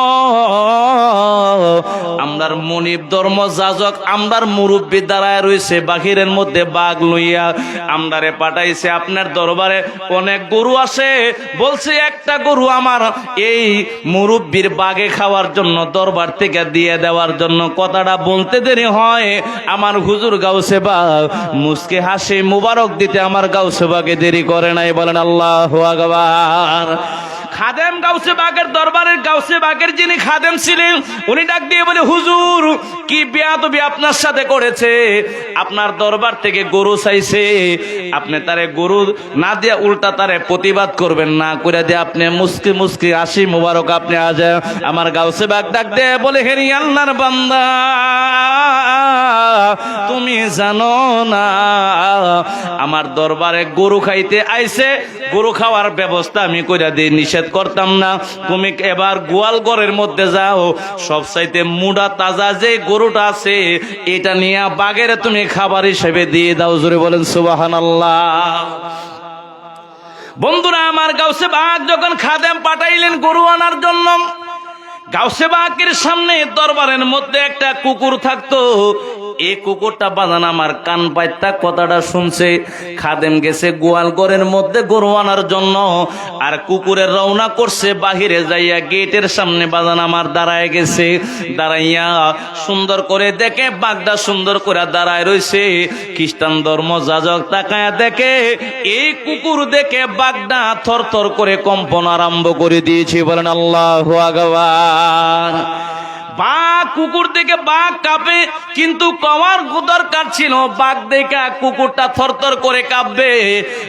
আমরার মনিব ধর্মযাজক আমরার মুরব্বী দাঁড়ায় রয়েছে বাহিরের মধ্যে বাঘ লইয়া, আমরারে পাঠাইছে আপনার দরবারে। অনেক গরু আসে, বলছে একটা গরু আমার এই মুরব্বীর বাগে খাওয়ার জন্য দরবার থেকে দিয়ে দেওয়ার জন্য। কথাটা বলতে দেরি হয়, আমার হুজুর গাউসে বাগ মুসকে হাসি মুবারক দিতে আমার গাউসে বাগে দেরি করে নাই। বলেন আল্লাহু আকবার। খাদেম গাউসে বাগের দরবারের গাউসে বাগের যিনি খাদেম ছিলেন উনি ডাক দিয়ে বলে, হুজুর কি বেয়াদবি আপনার সাথে করেছে, আপনার দরবার থেকে গরু চাইছে, আপনি তারে গরু না দিয়ে উল্টা তারে প্রতিবাদ করবেন না করে দিয়ে আপনি মুস্কি মুস্কি হাসি মুবারক আপনি আজ। আমার গাউসে বাগ ডাক দিয়ে বলে, হেরি আল্লাহর বান্দা, তুমি জানো না আমার দরবারে গরু খাইতে আইছে, গরু খাওয়ার ব্যবস্থা আমি কইরা দিই, নিষেধ করতাম না। তুমি এবার গোয়াল ঘরের মধ্যে যাও, সবচাইতে মুডা তাজা যে গরুটা আছে এটা নিয়ে বাঘের তুমি খাবার হিসেবে দিয়ে দাও। জোরে বলেন সুবহানাল্লাহ। বন্ধুরা আমার, গাউসে বাগ যখন খাদেম পাঠাইলেন গরু আনার জন্য, গাউসে বাগের সামনে দরবারের মধ্যে একটা কুকুর থাকতো। এই কুকুরটা বাজান আমার কান পাইতা কথাটা শুনছে। খাদেম গেছে গোয়াল ঘরের মধ্যে গরু আনার জন্য, আর কুকুরের রওনা করছে বাহিরে যাইয়া গেটের সামনে বাজান আমার দাঁড়ায় গেছে। দাঁড়াইয়া সুন্দর করে দেখে বাঘটা সুন্দর করে দাঁড়ায় রইছে। খ্রিস্টান ধর্ম যাজক তাকায়া দেখে এই কুকুর দেখে বাঘটা থরথর করে কম্পন আরম্ভ করে দিয়েছে। বলেন আল্লাহু আকবার। বাঘ কুকুর দেখে বাঘ কাঁপে, কিন্তু কমার দরকার ছিল বাঘ দেখা কুকুরটা থরথর করে কাঁপবে,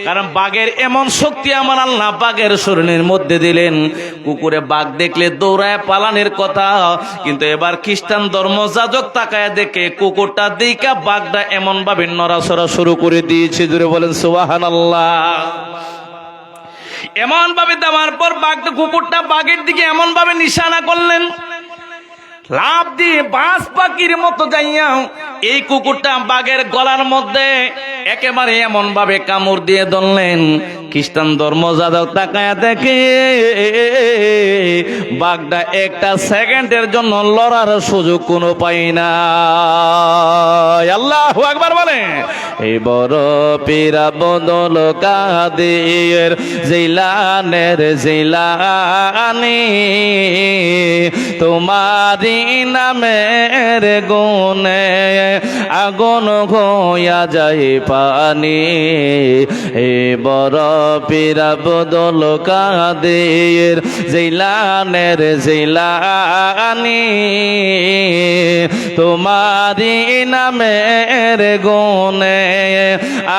কারণ বাঘের এমন শক্তি আমার আল্লাহ বাঘের শরীরের মধ্যে দিলেন। কুকুরে বাঘ দেখলে দৌড়ায় পালানের কথা, কিন্তু এবার খ্রিস্টান ধর্ম যাজক তাকায় দেখে কুকুরটা দেখা বাঘটা এমন ভাবে নড়াচড়া শুরু করে দিয়েছে। জুড়ে বলেন সুবহানাল্লাহ। এমন ভাবে দেওয়ার পর বাঘটা কুকুরটা বাঘের দিকে এমন ভাবে নিশানা করলেন, লাভ দিয়ে বাস পাখির মতো যাইয়া এই কুকুরটা বাঘের গলার মধ্যে একেবারে এমন ভাবে কামড় দিয়ে ধরলেন। খ্রিস্টান ধর্ম যাদব তাকায়া দেখে বাঘটা একটা সেকেন্ডের জন্য লড়ার সুযোগ কোনো পাই না। আল্লাহু আকবার বলে। এই বড় পীরা বদল কাদের জিলানের জিলানি, তোমারি নামের গুণে আগুন হইয়া যায় পানি। এই বড় পীরা বদল কাদের জিলানের জিলানি, তোমারি নামের গুণে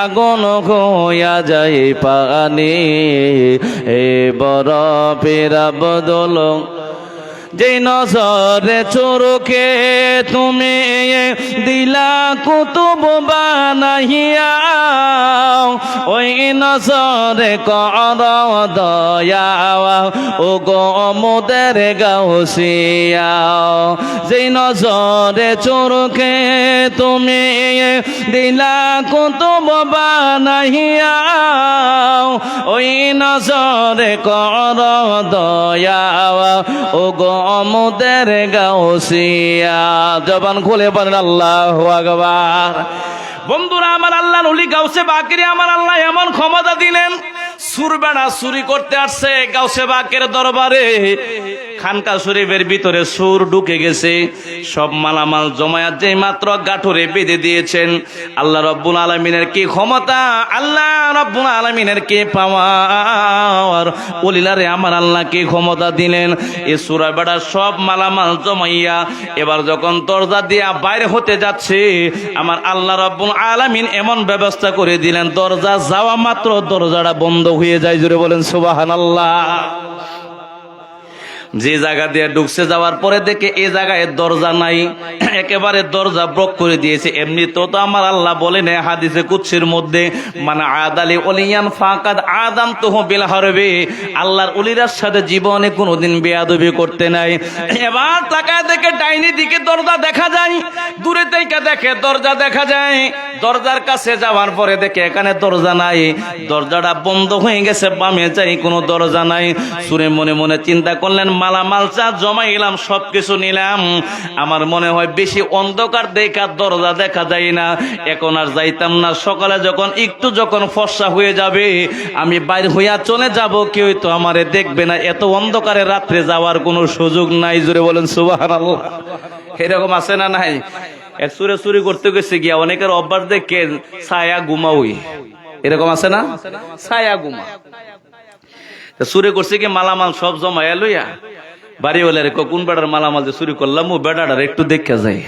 আগুন হইয়া যায় পানি। এই বড় পীরা বদল যে নজরে চোরকে তুমি দিলা কুতুব বানাইয়া, ওই নজরে কর দয়া ও গো মোদের গাউসিয়া। যে নজরে চোরকে তুমি দিলা কুতুব বানাইয়া, ওই নজরে কর দয়া ও গো মোদের গাউসিয়া। জবান খুলে বলেন আল্লাহু আকবার। বন্ধুরা আমার আল্লাহর ওলি গাউসে বাকের আমার আল্লাহ এমন ক্ষমতা দিলেন, সুরবেড়া চুরি করতে আসছে গাউসে বাকের দরবারে। খানকা শরীফের ভিতরে সুর ঢুকে গেছে, সব মালামাল জমায়েত যেই মাত্র গাঠরে বেঁধে দিয়েছেন। আল্লাহ রব্বুল আলামিনের কি ক্ষমতা, আল্লাহ রব্বুল আলামিনের কি পাওয়ার। ওলিলারে আমার আল্লাহ কি ক্ষমতা দিলেন। এই সুরা বেড়া সব মালামাল জমাইয়া এবার যখন দরজা দিয়া বাইরে হতে যাচ্ছে, আমার আল্লাহ রব্বুল আলামিন এমন ব্যবস্থা করে দিলেন, দরজা যাওয়া মাত্র দরজাটা বন্ধ হয়ে যায়। জুড়ে বলেন সুবহানাল্লাহ। যে জায়গা দিয়ে ঢুকছে যাওয়ার পরে দেখে এই জায়গায় দরজা নাই, একেবারে দরজা ব্লক করে দিয়েছে। এমনি তো আমার আল্লাহ বলেন হাদিসে কুদসির মধ্যে, মানে আদালি ওলিয়ান ফাকাদ আদাম তুহু বিল হারবি, আল্লাহর ওলিরার সাথে জীবনে কোনোদিন বেয়াদবি করতে নাই। এবার তাকায় দেখে ডাইনি দিকে দরজা দেখা যায়, দূরে থেকে দেখে দরজা দেখা যায়। দরজার কাছে যাওয়ার পরে দেখে এখানে দরজা নাই, দরজাটা বন্ধ হয়ে গেছে। বামে যাই কোনো দরজা নাই। সুরে মনে মনে চিন্তা করলেন, মালামাল চা জমাইলাম, সবকিছু নিলাম, আমার মনে হয় বেশি অন্ধকার দেখা দরজা দেখা যায় না, এখন আর যাইতাম না। সকালে যখন একটু যখন ফর্সা হয়ে যাবে আমি বাইরে হইয়া চলে যাব, কেউ তো আমারে দেখবে না, এত অন্ধকারে রাত্রে যাওয়ার কোনো সুযোগ নাই। জোরে বলেন সুবহানাল্লাহ। এরকম আছে না নাই? এক সুরে চুরি করতে গেছে গিয়া অনেকের অভ্যাস দেখে ছায়া ঘুমাওই, এরকম আছে না? ছায়া ঘুমা চুরি করছে কি মালামাল সব জমায়া লইয়া বাড়ি হলে কোন বেড়ার মালামাল যে চুরি করলাম ও বেড়াটার একটু দেখে যাই।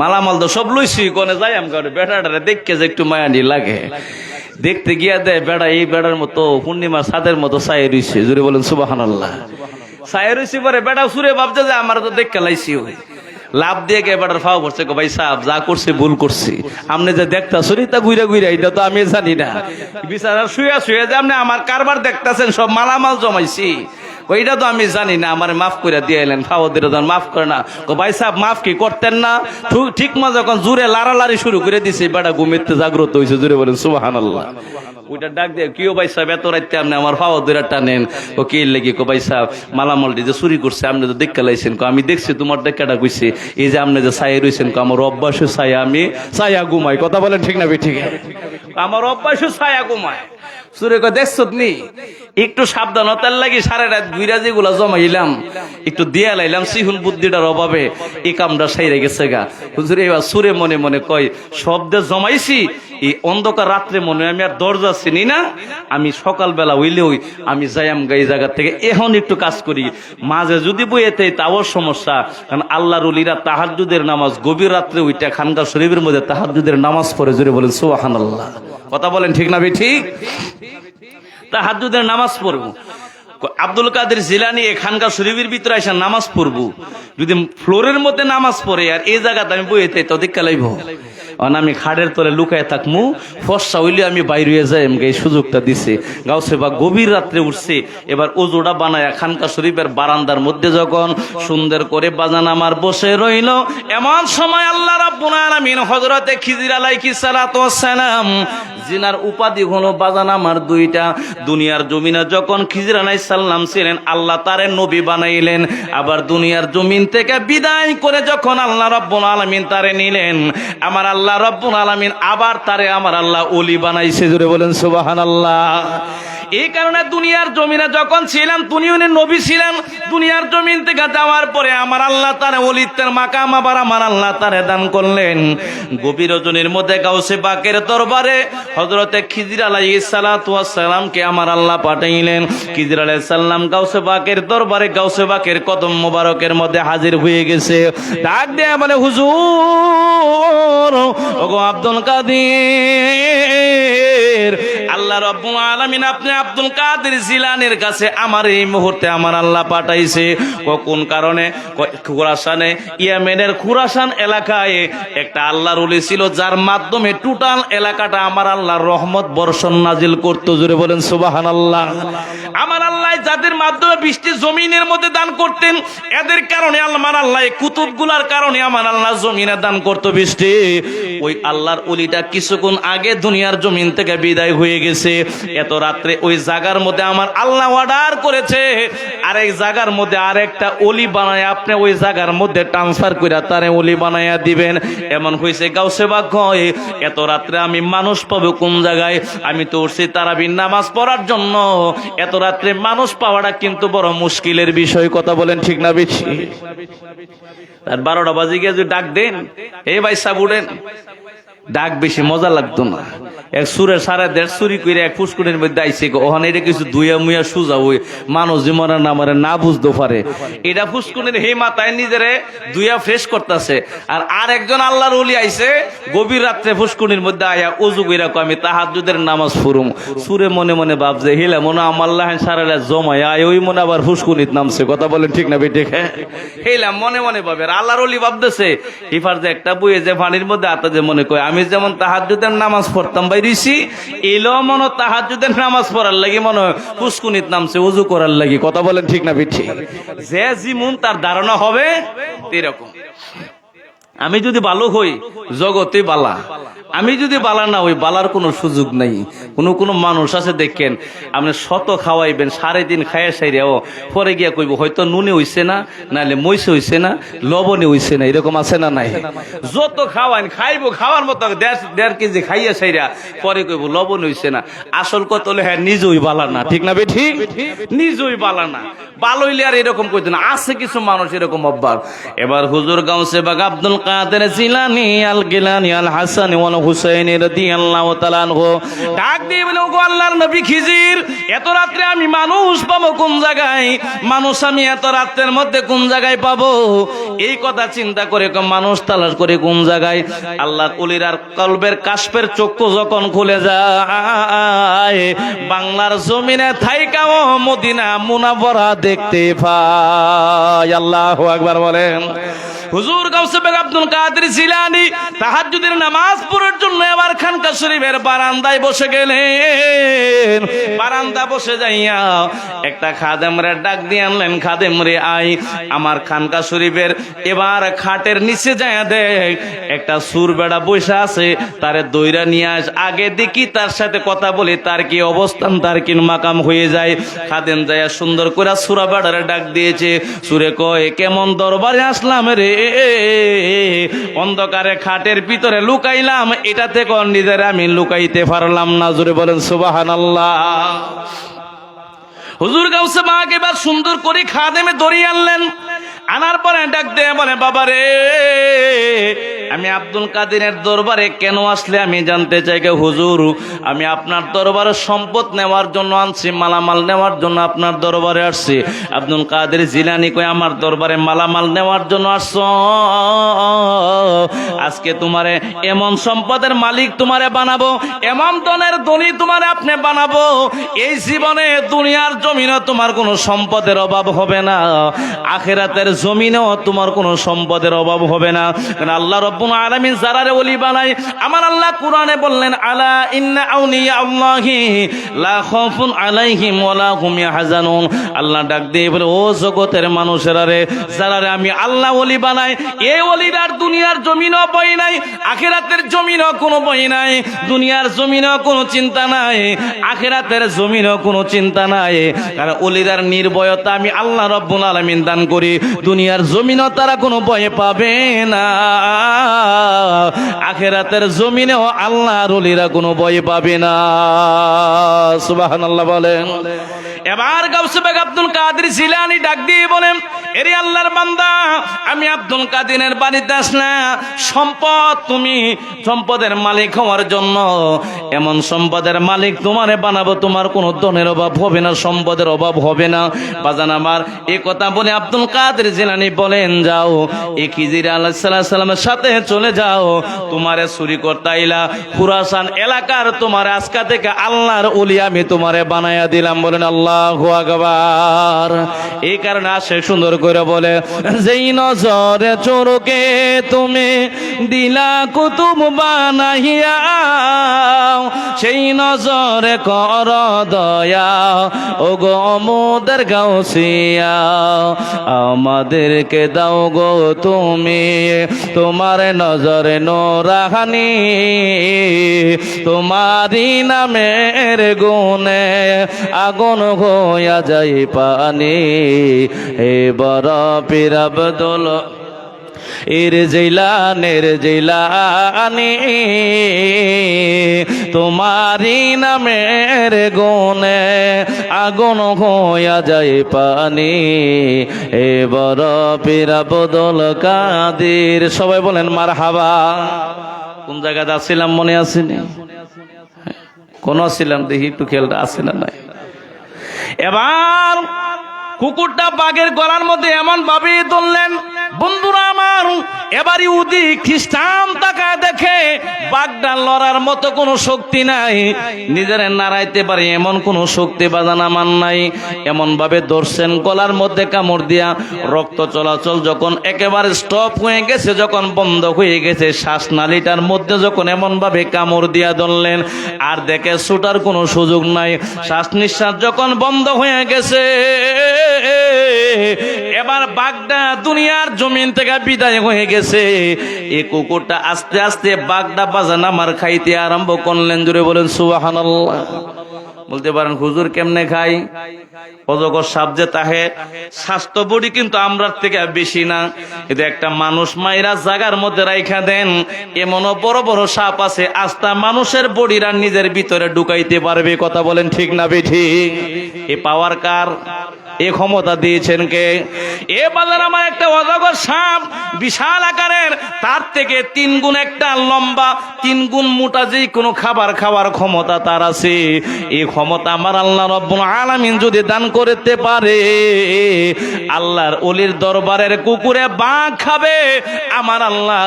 মালামাল তো সব লইছি, কোনে যাই আমি বেড়াটারে দেখে যাই, একটু মায়ানি লাগে। দেখতে গিয়া দেয় বেড়া এই বেড়ার মতো পূর্ণিমার ছাদের মতো ছায়ে রইছে। জুড়ে বলেন সুবহানাল্লাহ। ছায়ে রইছি পরে বেড়া সুরে ভাবছে যে আমার তো দেখে লাইছি। লাভ দিয়ে এবার ফাও করছে, ভাই সাহেব যা করছে ভুল করছি, আপনি যে দেখতেছেন তা ঘুরে ঘুরে, এটা তো আমি জানি না। বিচারা শুয়ে শুয়ে যে আপনি আমার কারবার দেখতেছেন, সব মালামাল জমাইছি, ওইটা তো আমি জানি না, আমার মাফ করে দিয়ে এলেন। ফাওয়াদের মাফ করে না, ভাই সাহেব মাফ কি করতেন না? ঠিক মতো যখন জুড়ে লাড়ালাড়ি শুরু করে দিছে, বেটা ঘুমিতে জাগ্রত হয়েছে, জুড়ে বলেন সুবহানাল্লাহ। ওইটা ডাক দিয়ে, কিও ভাই সাহেব এত রাইতে আপনি আমার ফাওয়াদের টানেন? ও কি লেগে? ভাই সাহেব মালামালটি যে চুরি করছে আপনি তো দেখতে লাইছেন। আমি দেখছি তোমার দেখাটা কইছি, এই যে আপনি যে ছায়া রয়েছেন, আমার অভ্যাসে ছায়া, আমি ছায়া ঘুমাই। কথা বলেন ঠিক না? ঠিক আমার অভ্যাসে ছায়া ঘুমায়। সুরে কয় দেখছ নি, একটু সাবধানতার লাগি সারা রাত ঘুরা যেগুলা জমাইলাম একটু দিয়া লাইলাম, সিহুন বুদ্ধিটার অভাবে এই কামটা সাইরে গেছে গা। হুজুর এবার সুরে মনে মনে কয়, শব্দে জমাইছি এই অন্ধকার রাত্রে মনে আমি আর দরজা চিনি না, আমি সকালবেলা হইলে আমি যাইম এই জায়গা থেকে, এখন একটু কাজ করি। মাঝে যদি বইয়েতে তাও সমস্যা, কারণ আল্লাহর ওলিরা তাহাজ্জুদের নামাজ গভীর রাত্রে ওইটা খানকা শরীফের মধ্যে তাহাজ্জুদের নামাজ পড়ে, জোরে বলেন সুবহানাল্লাহ। কথা বলেন ঠিক না? ঠিক তাহাজ্জুদের নামাজ পড়বো। আব্দুল কাদের জিলানী এখানকার শরীফের ভিতরে এসে নামাজ পড়বো, যদি ফ্লোরের মধ্যে নামাজ পড়ে আর এই জায়গাতে আমি বইতে তো দেখতে লাইব, আমি খাড়ের তলে লুকায় থাকমু, ফর্সা হইলে আমি বাইরে যাই, এই সুযোগটা দিছে। গাউসে বা গভীর রাত্রে উঠছে, এবার ওজোটা বানায় খানকা শরীফের বারান্দার মধ্যে যখন সুন্দর করে বাজান আমার বসে রইল, এমন সময় আল্লাহ রাব্বুল আলামিন হযরতে খিজির আলাইহিস সালাতু ওয়াস সালাম, জিনার উপাধি হলো বাজান আমার দুইটা। দুনিয়ার জমিনে যখন খিজির আলাইহিস সালাম ছিলেন, আল্লাহ তারে নবী বানাইলেন। আবার দুনিয়ার জমিন থেকে বিদায় করে যখন আল্লাহ রাব্বুল আলামিন তারে নিলেন, আমার আল্লাহ রাব্বুল আলামিন আবার তারে আমার আল্লাহ ওলি বানাইছে, জোরে বলেন সুবহানাল্লাহ। এই কারণে দুনিয়ার জমিনে যখন ছিলেন তিনি উনি নবী ছিলেন, দুনিয়ার জমিন থেকে যাওয়ার পরে আমার আল্লাহ তারে ওলিত্বের মাকাম আবার আমার আল্লাহ তারে দান করলেন। গভীর রজনীর মধ্যে গাউসে পাকের দরবারে হযরতে খিজির আলাইহিস সালাতু ওয়াস সালামকে আমার আল্লাহ পাঠাইলেন। খিজির আলাইহিস সালাম গাউসে পাকের দরবারে গাউসে পাকের কদম মোবারকের মধ্যে হাজির হয়ে গেছে। ডাক দিয়ে বলে, হুজুর ওগো আব্দুল কাদের, আল্লাহ রাব্বুল আলামিন আপনি আব্দুল কাদের জিলানীর কাছে আমার এই মুহূর্তে আমার আল্লাহ পাঠাইছে। কোন কারণে? খুরাসানে, ইয়েমেনের খুরাসান এলাকায় একটা আল্লাহর ওলি ছিল, যার মাধ্যমে টোটাল এলাকাটা আমার আল্লাহর রহমত বর্ষণ নাজিল করত, জোরে বলেন সুবহানাল্লাহ। আমার আল্লাহ যাদের মাধ্যমে বৃষ্টি জমিনের মধ্যে দান করতেন, এদের কারণে আমার আল্লাহ কুতুবগুলার কারণে আমার আল্লাহ জমিনে দান করত বৃষ্টি। ওই আল্লাহর ওলিটা কিছুক্ষণ আগে দুনিয়ার জমিন থেকে বিদায় হয়ে গেছে। এত রাত্রে ওই জায়গার মধ্যে আমার আল্লাহ অর্ডার করেছে আরেক জায়গার মধ্যে আরেকটা ওলি বানায় আপনি ওই জায়গার মধ্যে ট্রান্সফার করে তারে ওলি বানাইয়া দিবেন। এমন হয়েছে গাউসে পাক কয়, এত রাত্রে আমি মানুষ পাবো কোন জায়গায়? আমি তো উঠছি তারাবির নামাজ পড়ার জন্য, এত রাত্রে মানুষ পাওয়াটা কিন্তু বড় মুশকিলের বিষয়। কথা বলেন ঠিক না? বেশি আর 12টা বাজে গিয়ে যদি ডাক দেন, এই ভাই সাহেব উঠেন, ডাক বেশি মজা লাগতো না। এক সুরের 1.5 চুরি করে এক ফুসকুনির মধ্যে আইসে, ওখানে এটা কিছু দুইয়া মুইয়া সুজা ওই মানুষ জীবনের নামারে না বুঝতে পারে, এটা ফুসকুনির হে মাথায় নিজেরে দুইয়া ফ্রেশ করতেছে। আর একজন আল্লাহর ওলি আইছে গভীর রাত্রে ফুসকুনির মধ্যে আয়া ওযু কইরা কয় আমি তাহাজ্জুদের নামাজ পড়ুম। সুরে মনে মনে ভাবছে, হিলা মনে আমার আল্লাহ সারা রাত জমায় আয়, ওই মনে আবার ফুসকুনিত নামছে। কথা বলেন ঠিক না? বেটে হেলা মনে মনে ভাবে। আল্লাহর ওলি ভাবতেছে হিফার যে একটা বইয়ে যে পানির মধ্যে আতা যে মনে কয় আমি যেমন তাহাজ্জুদের নামাজ পড়তাম বাইরিছি, এলো মনে তাহাজ্জুদের নামাজ পড়ার লাগি মনে ফুসকুনিত নামছে ওযু করার লাগি। কথা বলেন ঠিক না? বেঠি যে যেমন তার ধারণা হবে এরকম। আমি যদি ভালো হই জগতে বালা, আমি যদি বালা না হই বালার কোনো সুযোগ নাই। কোন মানুষ আছে দেখেন, আপনি শত খাওয়াইবেন 3.5 খাইয়া সাইরেও পরে গিয়া কইব হয়তো নুনে হইছে না, নাহলে মইছে হইছে না, লবণে হইছে না, এরকম আছে না নাই? যত খাওয়ান খাইবো খাওয়ার মতো 1.5 কেজি খাইয়া সাইরা পরে কইব লবণ হইছে না। আসল কথা হলো হ্যাঁ নিজেই বালা না। ঠিক না বে? ঠিক নিজেই বালা না। ভালো হইলে আর এরকম কইতো না। আছে কিছু মানুষ এরকম অভ্যাস। এবার হুজুর গাউসে বাগ আব্দুল কাদের জিলানী আল গিলানী আল হাসানী ওয়াল হুসাইন রাদিয়াল্লাহু তাআলা আনহু ডাক দিয়ে বলে, ওগো আল্লাহর নবী খিজির, এত রাত্রে আমি মানুষ পাবো কোন জায়গায়? মানুষ আমি এত রাত্রের মধ্যে কোন জায়গায় পাবো? এই কথা চিন্তা করে মানুষ তালাশ করে কোন জায়গায়? আল্লাহর ওলির আর কলবের কাশফের চক্ষু যখন খুলে যায়, বাংলার জমিনে থাইকাও মদিনা মুনাওয়ারা দেখতে পায়। আল্লাহু আকবার বলেন। হুজুর গাউসে বেগ আব্দুল কাদের জিলানী তাহাজ্জুদের নামাজ পড়ার জন্য এবার খানকা শরীফের বারান্দায় বসে গেলেন। বারান্দা বসে যাইয়া একটা খাদেমরে ডাক দিয়ে আনলেন, খাদেম রে আই, আমার খানকা শরীফের এবার খাটের নিচে যাইয়া দেখ একটা সুর বেড়া বসে আছে, তারে দইরা নিয়ে আস, আগে দেখি তার সাথে কথা বলি তার কি অবস্থান, তার কি মাকাম হয়ে যায়। খাদেম যাইয়া সুন্দর করে সুরা বেড়ারে ডাক দিয়েছে। সুরে কয়, কেমন দরবারে আসলাম রে, অন্ধকারে খাটের ভিতরে লুকাইলাম, এটা থেকে নিজের আমি লুকাইতে পারলাম না। জোরে বলেন সুবহানাল্লাহ। হুজুর গাউসে বাগ এবার সুন্দর করে খাদেমে দড়িয়ে আনলেন। আনার পরে ডাক দিয়ে বলে, বাবা রে, আমি আব্দুল কাদিরের দরবারে কেন আসলে আমি জানতে চাই গে হুজুর? আমি আপনার দরবারে সম্পদ নেওয়ার জন্য আনছি, মালামাল নেওয়ার জন্য আপনার দরবারে আসছি। আব্দুল কাদের জিলানী কই, আমার দরবারে মালামাল নেওয়ার জন্য আসছ? আজকে তোমারে এমন সম্পদের মালিক তোমারে বানাবো, এমন ধনের ধনী তোমারে আপনি বানাবো, এই জীবনে দুনিয়ার জমিনে তোমার কোনো সম্পদের অভাব হবে না, আখিরাতের জমিনেও তোমার কোনো সম্পদের অভাব হবে না। কারণ আল্লাহ রাব্বুল আলামিন যারারে ওলি বানায়, আমার আল্লাহ কোরআনে বললেন, আলা ইন্না আউলিয়া আল্লাহি লা খাউফুন আলাইহিম ওয়ালা হুম ইয়াহজানুন। আল্লাহ ডাক দিয়ে বলে, ও জগতের মানুষেরা রে, যারারে আমি আল্লাহ ওলি বানাই, এই ওলিরার দুনিয়ার জমিনও ভয় নাই, আখিরাতের জমিনও কোনো ভয় নাই। দুনিয়ার জমিনও কোনো চিন্তা নাই, আখিরাতের জমিনও কোনো চিন্তা নাই। কারণ ওলিরার নির্ভয়তা আমি আল্লাহ রাব্বুল আলামিন দান করি, দুনিয়ার জমিনও তারা কোনো ভয় পাবে না, আখিরাতের জমিনেও আল্লাহর ওলিরা কোনো ভয় পাবে না। সুবহানাল্লাহ বলেন। এবার গাউসে বেগ আব্দুল কাদের জিলানী ডাক দিয়ে বলেন, এরে আল্লাহর বান্দা, আমি আব্দুল কাদিরের বাড়িতে আসলাম সম্পদ, তুমি সম্পদের মালিক হওয়ার জন্য। এমন সম্পদের মালিক তোমারে বানাবো, তোমার কোনো ধনের অভাব হবে না, সম্পদের অভাব হবে না। বাজান আমার এই কথা বলে আব্দুল কাদের জিলানী বলেন, যাও এই খিজির আলাইহিস সালামের সাথে চলে যাও, তোমারে চুরি করতে আইলা খুরাসান এলাকার তোমার আজকা থেকে আল্লাহর ওলি আমি তোমারে বানাইয়া দিলাম। বলেন আল্লাহু আকবার। এই কারণে আসে সুন্দর করে বলে, যেই নজরে চোরকে তুমি দিলা কুতুব বানাইয়া, সেই নজরে কর দয়া ও গো মোদের গাউসিয়া, আমাদেরকে দাও গো তুমি তোমার নজরে নোরাহানি, তোমারি নামের গুণে আগুন হইয়া যাই পানি। হে বড় পীর আব্দুল জিলানী, তোমারি নামের গুণে আগুন হইয়া যায় পানি। এ বড় পীর আব্দুল কাদের। সবাই বলেন মারহাবা। কোন জায়গায় আসছিলাম মনে আসেনি? কোন ছিলাম দেখি একটু খেলটা আসে না নাই। এবার কুকুরটা বাঘের গলার মধ্যে এমন ভাবে ধরলেন, বন্ধুরা আমার, এবার ইহুদি খ্রিস্টান তাকায় দেখে বাঘটা লড়ার মতো কোনো শক্তি নাই, নিজের নাড়াইতে পারে এমন কোনো শক্তি বাজান আমার নাই। এমন ভাবে ধরছেন, গলার মধ্যে কামড় দিয়া রক্ত চলাচল যখন একেবারে স্টপ হয়ে গেছে, যখন বন্ধ হয়ে গেছে, শ্বাসনালীটার মধ্যে যখন এমন ভাবে কামড় দিয়া ধরলেন, আর দেখে ছুটার কোনো সুযোগ নাই, শ্বাস নিঃশ্বাস যখন বন্ধ হয়ে গেছে, এবার বাঘটা দুনিয়ার জমিন থেকে বিদায় হয়ে গেছে। এই কুকুরটা আস্তে আস্তে বাঘটা বাজান আমার খাইতে আরম্ভ করলেন। জোরে বলেন সুবহানাল্লাহ। বলতে পারেন হুজুর কেমনে খাই? অজগর সাপ যে তাহে স্বাস্থ্য বডি কিন্তু আমরার থেকে বেশি না, কিন্তু একটা মানুষ মাইরা জাগার মধ্যে রাইখা দেন, এমনও বড় বড় সাপ আছে আস্তা মানুষের বডিরা নিজের ভিতরে ঢুকাইতে পারবে। কথা বলেন ঠিক না বেঠিক? এ পাওয়ার কার? এ ক্ষমতা দিয়েছেন কে? এ বাজার আমার একটা অজগর সাপ বিশাল আকারের, তার থেকে 3 গুণ একটা লম্বা, 3 গুণ মোটা, যে কোনো খাবার খাওয়ার ক্ষমতা তার আছে। এই ক্ষমতা আমার আল্লাহ রাব্বুল আলামিন যদি দান করতে পারে, আল্লাহর ওলির দরবারের কুকুরে বাঘ খাবে, আমার আল্লাহ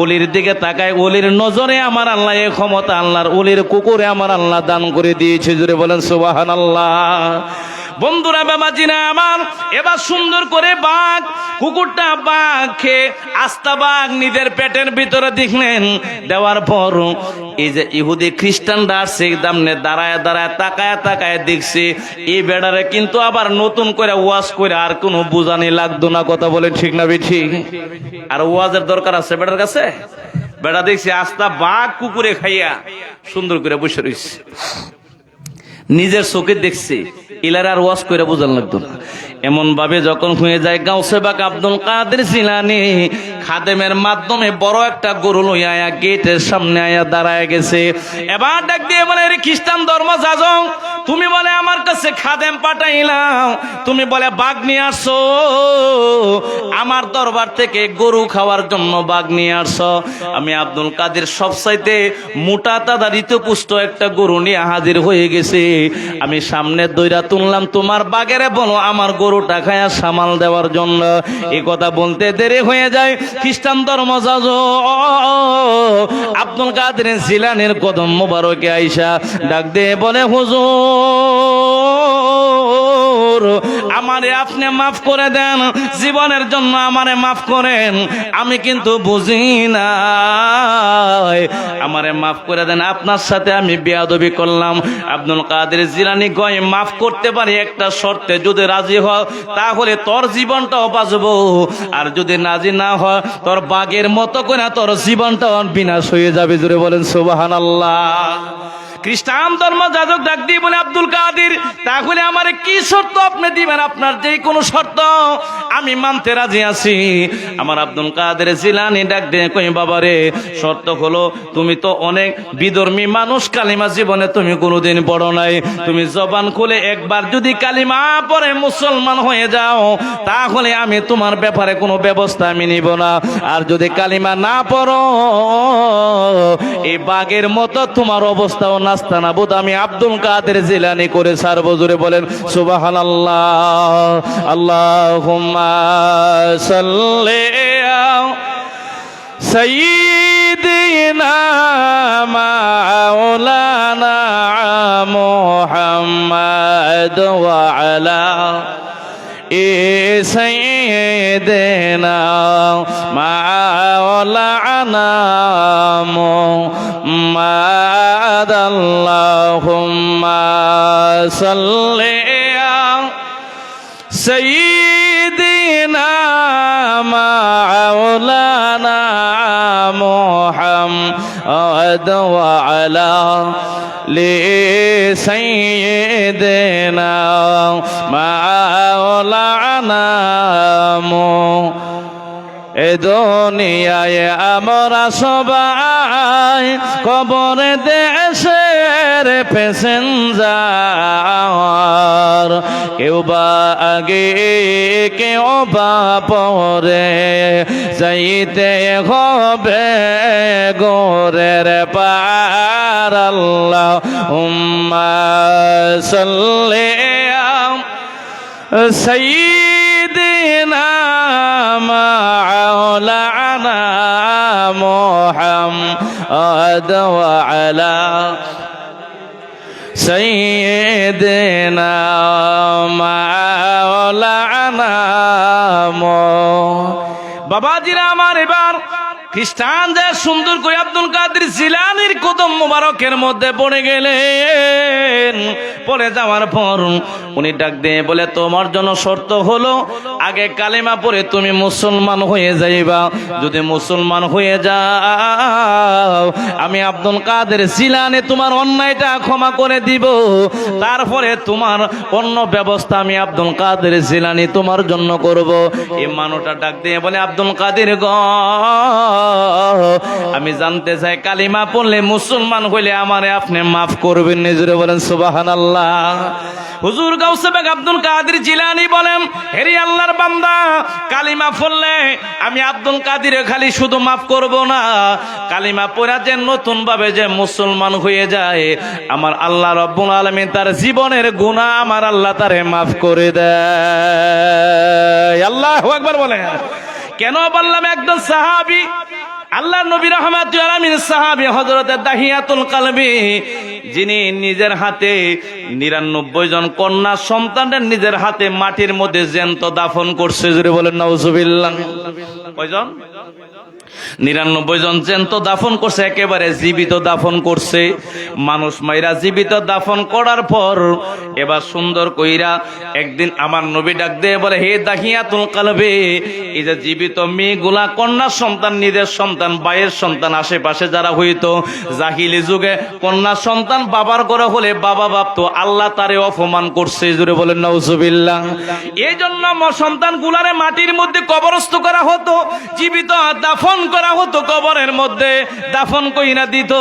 ওলির দিকে তাকায়, ওলির নজরে আমার আল্লাহ এই ক্ষমতা আল্লাহর ওলির কুকুরে আমার আল্লাহ দান করে দিয়েছে। জুড়ে বলেন সুবহানাল্লাহ। বন্ধুরা বাবাজিনা আমার, এবার সুন্দর করে বাঘ, কুকুরটা বাঘ খেয়ে আস্তা বাঘ নিজের পেটের ভিতরে দেখলেন, দেওয়ার পর এই যে ইহুদি খ্রিস্টানরা আসছে দামনে দাঁড়ায় দাঁড়ায় তাকায় তাকায় দেখছে, এই বেড়ারে কিন্তু আবার নতুন করে ওয়াজ করে আর কোনো বুঝানি লাগতো না। কথা বলে ঠিক না বেঠিক? আর ওয়াজের দরকার আছে বেড়ার কাছে? বেড়া দেখছি আস্তা বাঘ কুকুরে খাইয়া সুন্দর করে বসে রয়েছে, নিজের চোখে দেখছে, ইলার আর ওয়াজ করে বোঝান লাগতো না। এমন ভাবে যখন হয়ে যায়, গাউসে বাক আব্দুল কাদের জিলানী খাদেমের মাধ্যমে বড় একটা গরু লইয়া আয়া গেটের সামনে আয়া দাঁড়ায় গেছে। এবার ডাক দিয়ে বলে, রে খ্রিস্টান ধর্ম যাজক, তুমি বলে আমার কাছে খাদেম পাঠাইলাম, তুমি বলে বাঘ নিয়ে আসছো, আমার দরবার থেকে গরু খাওয়ার জন্য বাঘ নিয়ে আসছো। আমি আব্দুল কাদের সবচাইতে মোটা তাজা ঋতুপুষ্ট একটা গরু নিয়ে হাজির হয়ে গেছে, আমি সামনে দইরা তুললাম, তোমার বাগেরে বলো আমার গরুটা খায়া সামাল দেওয়ার জন্য। এই কথা বলতে দেরি হয়ে যায়। খ্রিস্টান ধর্ম যাজক আব্দুল কাদের জিলানীর কদম মোবারকে আইসা ডাক দিয়ে বলে, হুজুর আমারে আপনি মাফ করে দেন, জীবনের জন্য আমারে মাফ করেন, আমি কিন্তু বুঝি না, আমারে মাফ করে দেন, আপনার সাথে আমি বেয়াদবি করলাম। আব্দুল কাদের জিলানী কয়, মাফ করতে পারি একটা শর্তে, যদি রাজি হয় তাহলে তোর জীবনটাও বাঁচবো, আর যদি রাজি না হয় তোর বাঘের মতো করে তোর জীবনটাও বিনাশ হয়ে যাবে। জুড়ে বলেন সুবহানাল্লাহ। খ্রিস্টান ধর্ম যাজক ডাক দিয়ে বলে, আব্দুল কাদের তাহলে আমার কি শর্ত আপনি দিবেন? আপনার যে কোনো শর্ত আমি মানতে রাজি আছি। আমার আব্দুল কাদের জিলানী ডাক দিয়ে কই, বাবারে শর্ত হলো, তুমি তো অনেক বিধর্মী মানুষ, কালিমা জীবনে তুমি কোনোদিন পড়ো নাই, তুমি জবান খুলে একবার যদি কালিমা পড়ে মুসলমান হয়ে যাও, তাহলে আমি তোমার ব্যাপারে কোনো ব্যবস্থা আমি নিব না, আর যদি কালিমা না পড়ো এই বাঘের মতো তোমার অবস্থাও নাস্তানা বোধ আমি আব্দুল কাদের জিলানী করে ছাড়বো। জোরে বলেন সুবহানাল্লাহ। আল্লাহুম্মা সাল্লি সাইয়্যিদিনা মাওলানা মুহাম্মদ ওয়া আলা সাইয়্যিদিনা মাওলানা মুহাম্মদ আল্লাহুম্মা সাল্লি সাইয়্যিদিনা মাওলানা মুহাম্মদ ওয়া আলা সাইয়্যিদিনা মাওলানা এ দুনিয়ায় আমরা সবাই কবরে দেশের প্যাসেঞ্জার, কেউ বা আগে কেউ বা পরে, যাইতে হবে গোরের পার। আল্লাহুম্মা সাল্লি সাইয়্যিদিনা মাওলানা মুহাম্মদ ওয়া আলা সাইয়্যিদিনা মাওলানা। বাবাজিরা আমার, এবার খ্রিস্টান যে সুন্দর করে আব্দুল কাদের জিলানীর কদম মোবারকের মধ্যে পড়ে গেলেন। পড়ে যাওয়ার পর উনি ডাক দিয়ে বলে, তোমার জন্য শর্ত হলো আগে কালেমা পড়ে তুমি মুসলমান হয়ে যাইবা। যদি মুসলমান হয়ে যাও আমি আব্দুল কাদের জিলানী তোমার অন্যায়টা ক্ষমা করে দিব, তারপরে তোমার অন্য ব্যবস্থা আমি আব্দুল কাদের জিলানী তোমার জন্য করব। এই মানুষটা ডাক দিয়ে বলে, আব্দুল কাদের গ, আমি জানতে চাই কালিমা পড়লে মুসলমান হইলে আমারে আপনি মাফ করবেন? নিজরে বলেন সুবহানাল্লাহ। হুজুর গাউসে বাগ আব্দুল কাদের জিলানী বলেন, হেরি আল্লাহর বান্দা, কালিমা পড়লে আমি আব্দুল কাদের খালি শুধু মাফ করব না, কালিমা পড়া যে নতুন ভাবে যে মুসলমান হয়ে যায়, আমার আল্লাহ রাব্বুল আলামিন তার জীবনের গুনাহ আমার আল্লাহ তারে মাফ করে দেয়। আল্লাহু আকবার বলেন। কেন বললাম? একজন সাহাবী, আল্লাহ নবী রাহমাতুল আলামিন সাহাবী হযরত দাহিয়াতুল কালবি, যিনি নিজের হাতে 99 জন কন্যা সন্তানের নিজের হাতে মাটির মধ্যে জ্যান্ত দাফন করছে। জোরে বলেন নাউজুবিল্লাহ। কয়জন? 99 জন জ্যান্ত দাফন করছে, একেবারে জীবিত দাফন করছে। মানুষ মাইরা জীবিত দাফন করার পর এবার সুন্দর কইরা একদিন আমার নবী ডাক দিয়ে বলে, হে দাহিয়াতুল কালবি, এই যে জীবিত মেয়েগুলা কন্যা সন্তান, নিজের সন্তান, ভাইয়ের সন্তান, আশেপাশে যারা হইতো জাহিলি যুগে কন্যা সন্তান বাবার ঘরে হলে বাবা ভাবতো আল্লাহ তারে অপমান করছে। জুড়ে বলেন নাউজুবিল্লাহ। এই জন্য সন্তান গুলারে মাটির মধ্যে কবরস্থ করা হতো, জীবিত দাফন করা হতো, কবরের মধ্যে দাফন কইরা দিত।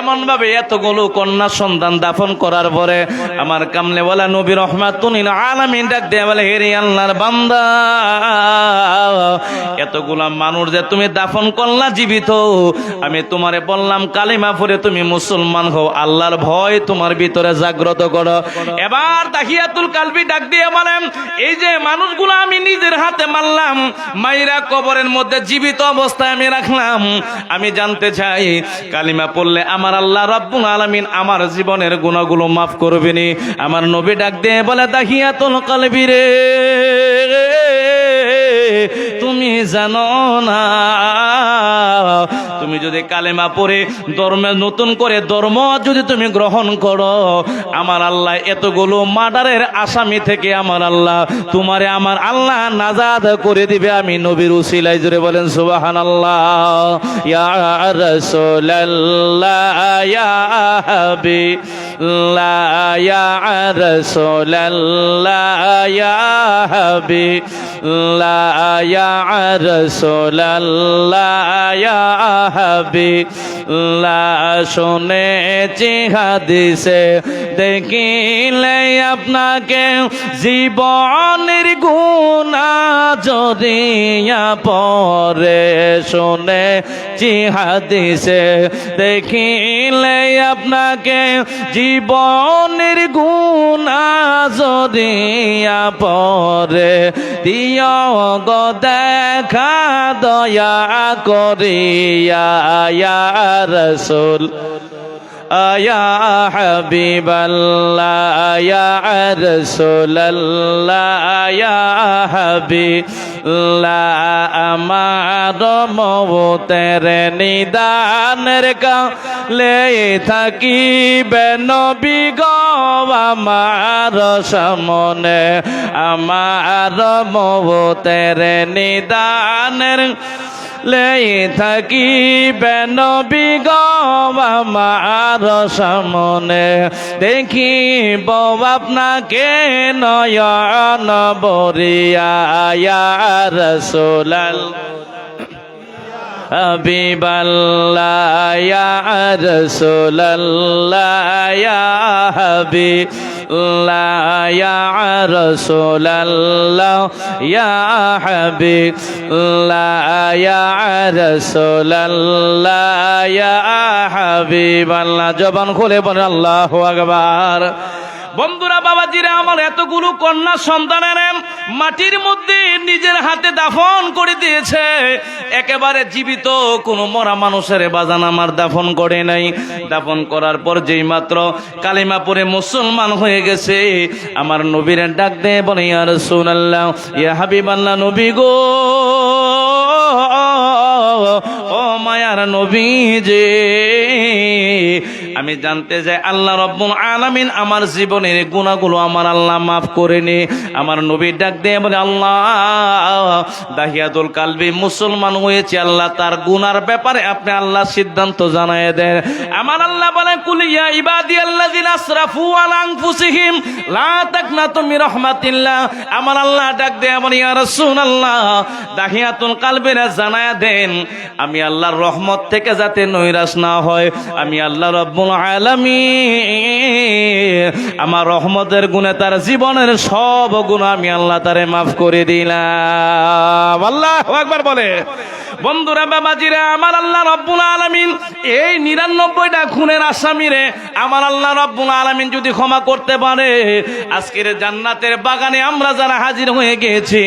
এমন ভাবে এতগুলো কন্যা সন্তান দাফন করার পরে আমার কামলে ওয়ালা নবী রাহমাতুল আলামিন ডাক দিয়ে বলে, হে রে আল্লাহর বান্দা, এতগুলা মানুষ যে তুমি দাফন করলা জীবিত, আমি তোমারে বললাম কালিমা পড়ে তুমি মুসলমান হও, আল্লাহর ভয় তোমার ভিতরে জাগ্রত করো। এবার দাহিয়াতুল কালবি ডাক দিয়ে বলেন, এই যে মানুষগুলো আমি নিজের হাতে মারলাম, মাইরা কবরের মধ্যে জীবিত অবস্থায় আমি রাখলাম, আমি জানতে চাই কালিমা পড়লে আমার আল্লাহ রাব্বুল আলামিন আমার জীবনের গুনাহগুলো মাফ করবেনি? আমার নবী ডাক দিয়ে বলে, দাহিয়াতুল কালবি রে, তুমি জানো না, তুমি যদি কালেমা পড়ে ধর্মে নতুন করে ধর্ম যদি তুমি গ্রহণ করো, আমার আল্লাহ এতগুলো মার্ডারের আসামি থেকে আমার আল্লাহ তোমারে আমার আল্লাহ নাজাত করে দিবে। আমি নবীর উসিলায় জুড়ে বলেন সুবহানাল্লাহ। ইয়া রাসূলুল্লাহ ইয়া হাবিবাল্লাহ ইয়া রাসূলুল্লাহ ইয়া হাবিবাল্লাহ ইয়া রাসূলুল্লাহ ইয়া হাবিবাল্লাহ, শুনেছি হাদিসে দেখিলে আপনাকে জীবনের গুনাহ জড়িয়া পড়ে, শুনেছি হাদিসে দেখিলে আপনাকে জীবনের গুনাহ জড়িয়া পড়ে, দিও গো দেখা দয়া করিয়া ইয়া রাসূল ইয়া হাবিবাল্লাহ ইয়া রাসূলুল্লাহ ইয়া হাবিবাল্লাহ, আমার মওতের নিদানের কালে থাকিবে নবী গো আমার সামনে, আমার মওতের নিদানের লেই থাকিবে নবী গো আমার সামনে, দেখিব আপনাকে নয়ন ভরিয়া ইয়া রাসূলুল্লাহ হাবিবাল্লাহ ইয়া রাসূলুল্লাহ ইয়া হাবিবাল্লাহ ইয়া রাসূলুল্লাহ ইয়া হাবিবাল্লাহ ইয়া রাসূলুল্লাহ ইয়া হাবিবাল্লাহ। জবান খুলে বলেন আল্লাহু আকবার। বন্ধুরা, বাবাজিরা আমার, এতগুলো কন্যা সন্তানের মাটির মধ্যে নিজের হাতে দাফন করে দিয়েছে, একেবারে জীবিত, কোনো মরা মানুষের বাজান আমার দাফন করে নাই। দাফন করার পর যেই মাত্র কালিমা পড়ে মুসলমান হয়ে গেছে, আমার নবীর ডাক দিয়ে বলে, ইয়া রাসূলুল্লাহ ইয়া হাবিবাল্লাহ, নবী গো ও মায়ার নবীজি, আমি জানতে চাই আল্লাহ রাব্বুল আলামিন আমার জীবনের গুনাহগুলো আমার আল্লাহ মাফ করে নে। আমার নবী ডাক দিয়ে বলে, আল্লাহ দাহিয়াতুল কালবি মুসলমান হয়েছে, আল্লাহ তার গুনার ব্যাপারে আপনি আল্লাহ সিদ্ধান্ত জানায় দেন। আমার আল্লাহ বলে, কুল ইয়া ইবাদিয়াল্লাযিনা আসরাফু আলা আনফুসিহিম লা তাকনাতু মির রাহমাতিল্লাহ। আমার আল্লাহ ডাক দিয়ে বলে, ইয়া রাসূলুল্লাহ দাহিয়াতুল কালবিরা জানায় দেন আমি আল্লাহর রহমত থেকে যাতে নৈরাশ না হয়, আমি আল্লাহ রাব্বুল আলামিন আমার রহমতের গুণে তার জীবনের সব গুনাহ আমি আল্লাহ তারে মাফ করে দিলাম। আল্লাহু আকবার বলে। বন্ধুরা বাবাজিরা, আমার আল্লাহ রাব্বুল আলামিন এই 99টা খুনের আসামিরে আমার আল্লাহ রাব্বুল আলামিন যদি ক্ষমা করতে পারে, আজকের জান্নাতের বাগানে আমরা যারা হাজির হয়ে গেছি,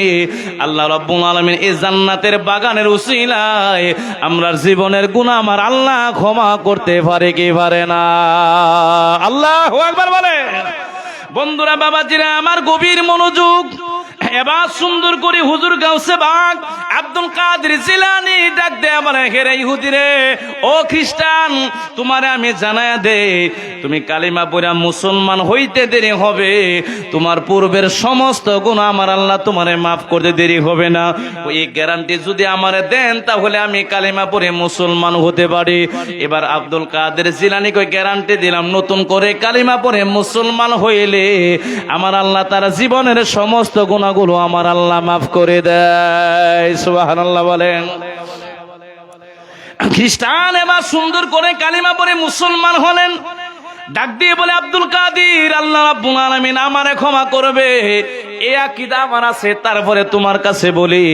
আল্লাহ রাব্বুল আলামিন এই জান্নাতের বাগানের উসিলায় আমরার জীবনের গুনাহ আমার আল্লাহ ক্ষমা করতে পারে কি পারে না? আল্লাহু আকবার বলে। বন্ধুরা বাবাজিরা, আমার গভীর মনোযোগ, এবার সুন্দর করে হুজুর গাউসে বাগ আব্দুল কাদের জিলানী ডাক দে, আমার হেরে ইহুদি রে, ও খ্রিস্টান, তোমারে আমি জানায়া দে, তুমি কালিমা পড়া মুসলমান হইতে দেরি হবে, তোমার পূর্বের সমস্ত গুনাহ আমার আল্লাহ তোমারে মাফ করতে দেরি হবে না। এই গ্যারান্টি যদি আমারে দেন তাহলে আমি কালিমা পড়ে মুসলমান হতে পারি। এবার আব্দুল কাদের জিলানী কই গ্যারান্টি দিলাম, নতুন করে কালিমা পড়ে মুসলমান হইলে আমার আল্লাহ তার জীবনের সমস্ত গুনাহগুলো আমার আল্লাহ মাফ করে দেয়। সুবহানাল্লাহ বলেন। খ্রিস্টান এবার সুন্দর করে কালিমা পড়ে মুসলমান হলেন, ডাক দিয়ে বলে, আব্দুল কাদের আল্লাহ রাব্বুল আলামিন আমারে ক্ষমা করবে, এই আকীদা আমার আছে। তারপরে তোমার কাছে বলি,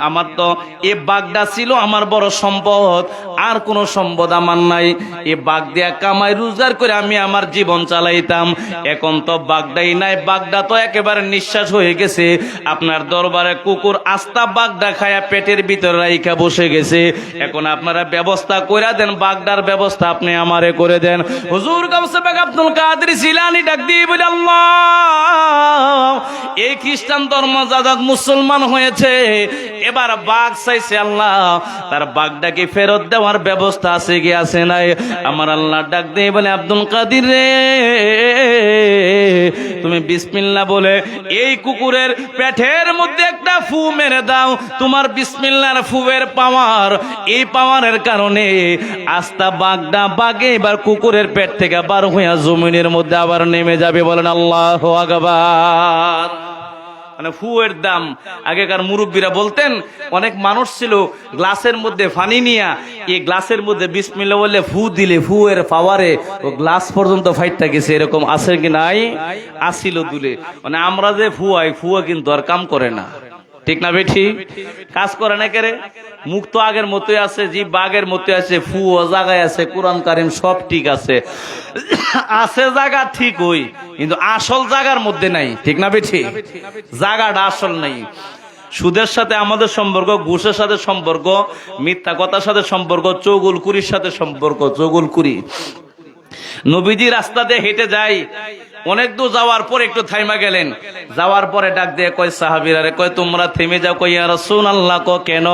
আমার তো এ বাগদা ছিল আমার বড় সম্পদ, আর কোন সম্পদ আমার নাই। এ বাগ দিয়া কামাই রোজগার করে আমি আমার জীবন চালাইতাম, এখন তো বাগদাই নাই, বাগদা তো একেবারে নিঃশ্বাস হয়ে গেছে। আপনার দরবারে কুকুর আস্তা বাগদা খায়া পেটের ভিতরে রাইখা বসে গেছে, এখন আপনারা ব্যবস্থা করে দেন, বাগদার ব্যবস্থা আপনি আমারে করে দেন। হুজুর গাউসে বাগ আব্দুল কাদের জিলানী ডাক দিয়ে বলে, আল্লাহ এই খ্রিস্টান ধর্ম যাদক মুসলমান হয়েছে, এবার বাঘ চাইছে, আল্লাহ তার বাঘটাকে ফেরত দেওয়ার ব্যবস্থা আছে কি আছে নাই? আমার আল্লাহ ডাক দিয়ে বলে, আব্দুল কাদের রে, তুমি বিসমিল্লাহ বলে এই কুকুরের পেটের মধ্যে একটা ফু মেরে দাও। তোমার বিসমিল্লাহর ফুয়ের পাওয়ার, এই পাওয়ারের কারণে আস্তা বাঘটা বাগে এবার কুকুরের পেট থেকে বার হইয়া জমিনের মধ্যে আবার নেমে যাবে। বলেন আল্লাহু আকবার। মানে ফুয়ের দাম, আগেকার মুরব্বীরা বলতেন, অনেক মানুষ ছিল গ্লাসের মধ্যে পানি নিয়া এই গ্লাসের মধ্যে বিসমিল্লাহ বললে ফু দিলে ফুয়ের পাওয়ারে ও গ্লাস পর্যন্ত ফাইটটা গেছে। এরকম আছে কি নাই? আসিল দুলে। মানে আমরা যে ফুয়া কিন্তু আর কাম করে না, ঠিক না বেঠি? কাজ করে না কেরে? মুখ তো আগের মতোই আছে, জি বাগের মতোই আছে, ফুও জায়গায় আছে, কোরআন কারিম সব ঠিক আছে, আছে জায়গা ঠিক হই, কিন্তু আসল জায়গার মধ্যে নাই, ঠিক না বেঠি? জায়গাটা আসল নাই। সুদের সাথে আমাদের সম্পর্ক, ঘুষের সাথে সম্পর্ক, মিথ্যা কথার সাথে সম্পর্ক, চৌগুলকুরির সাথে সম্পর্ক। চৌগুলকুরি নবীজি রাস্তা দিয়ে হেঁটে যায়, অনেক দূর যাওয়ার পর একটু থাইমা গেলেন, যাওয়ার পরে ডাক দিয়ে কয় সাহাবীরা রে, কয় তোমরা থেমে যাও। কয় ইয়া রাসূলুল্লাহ, কেন?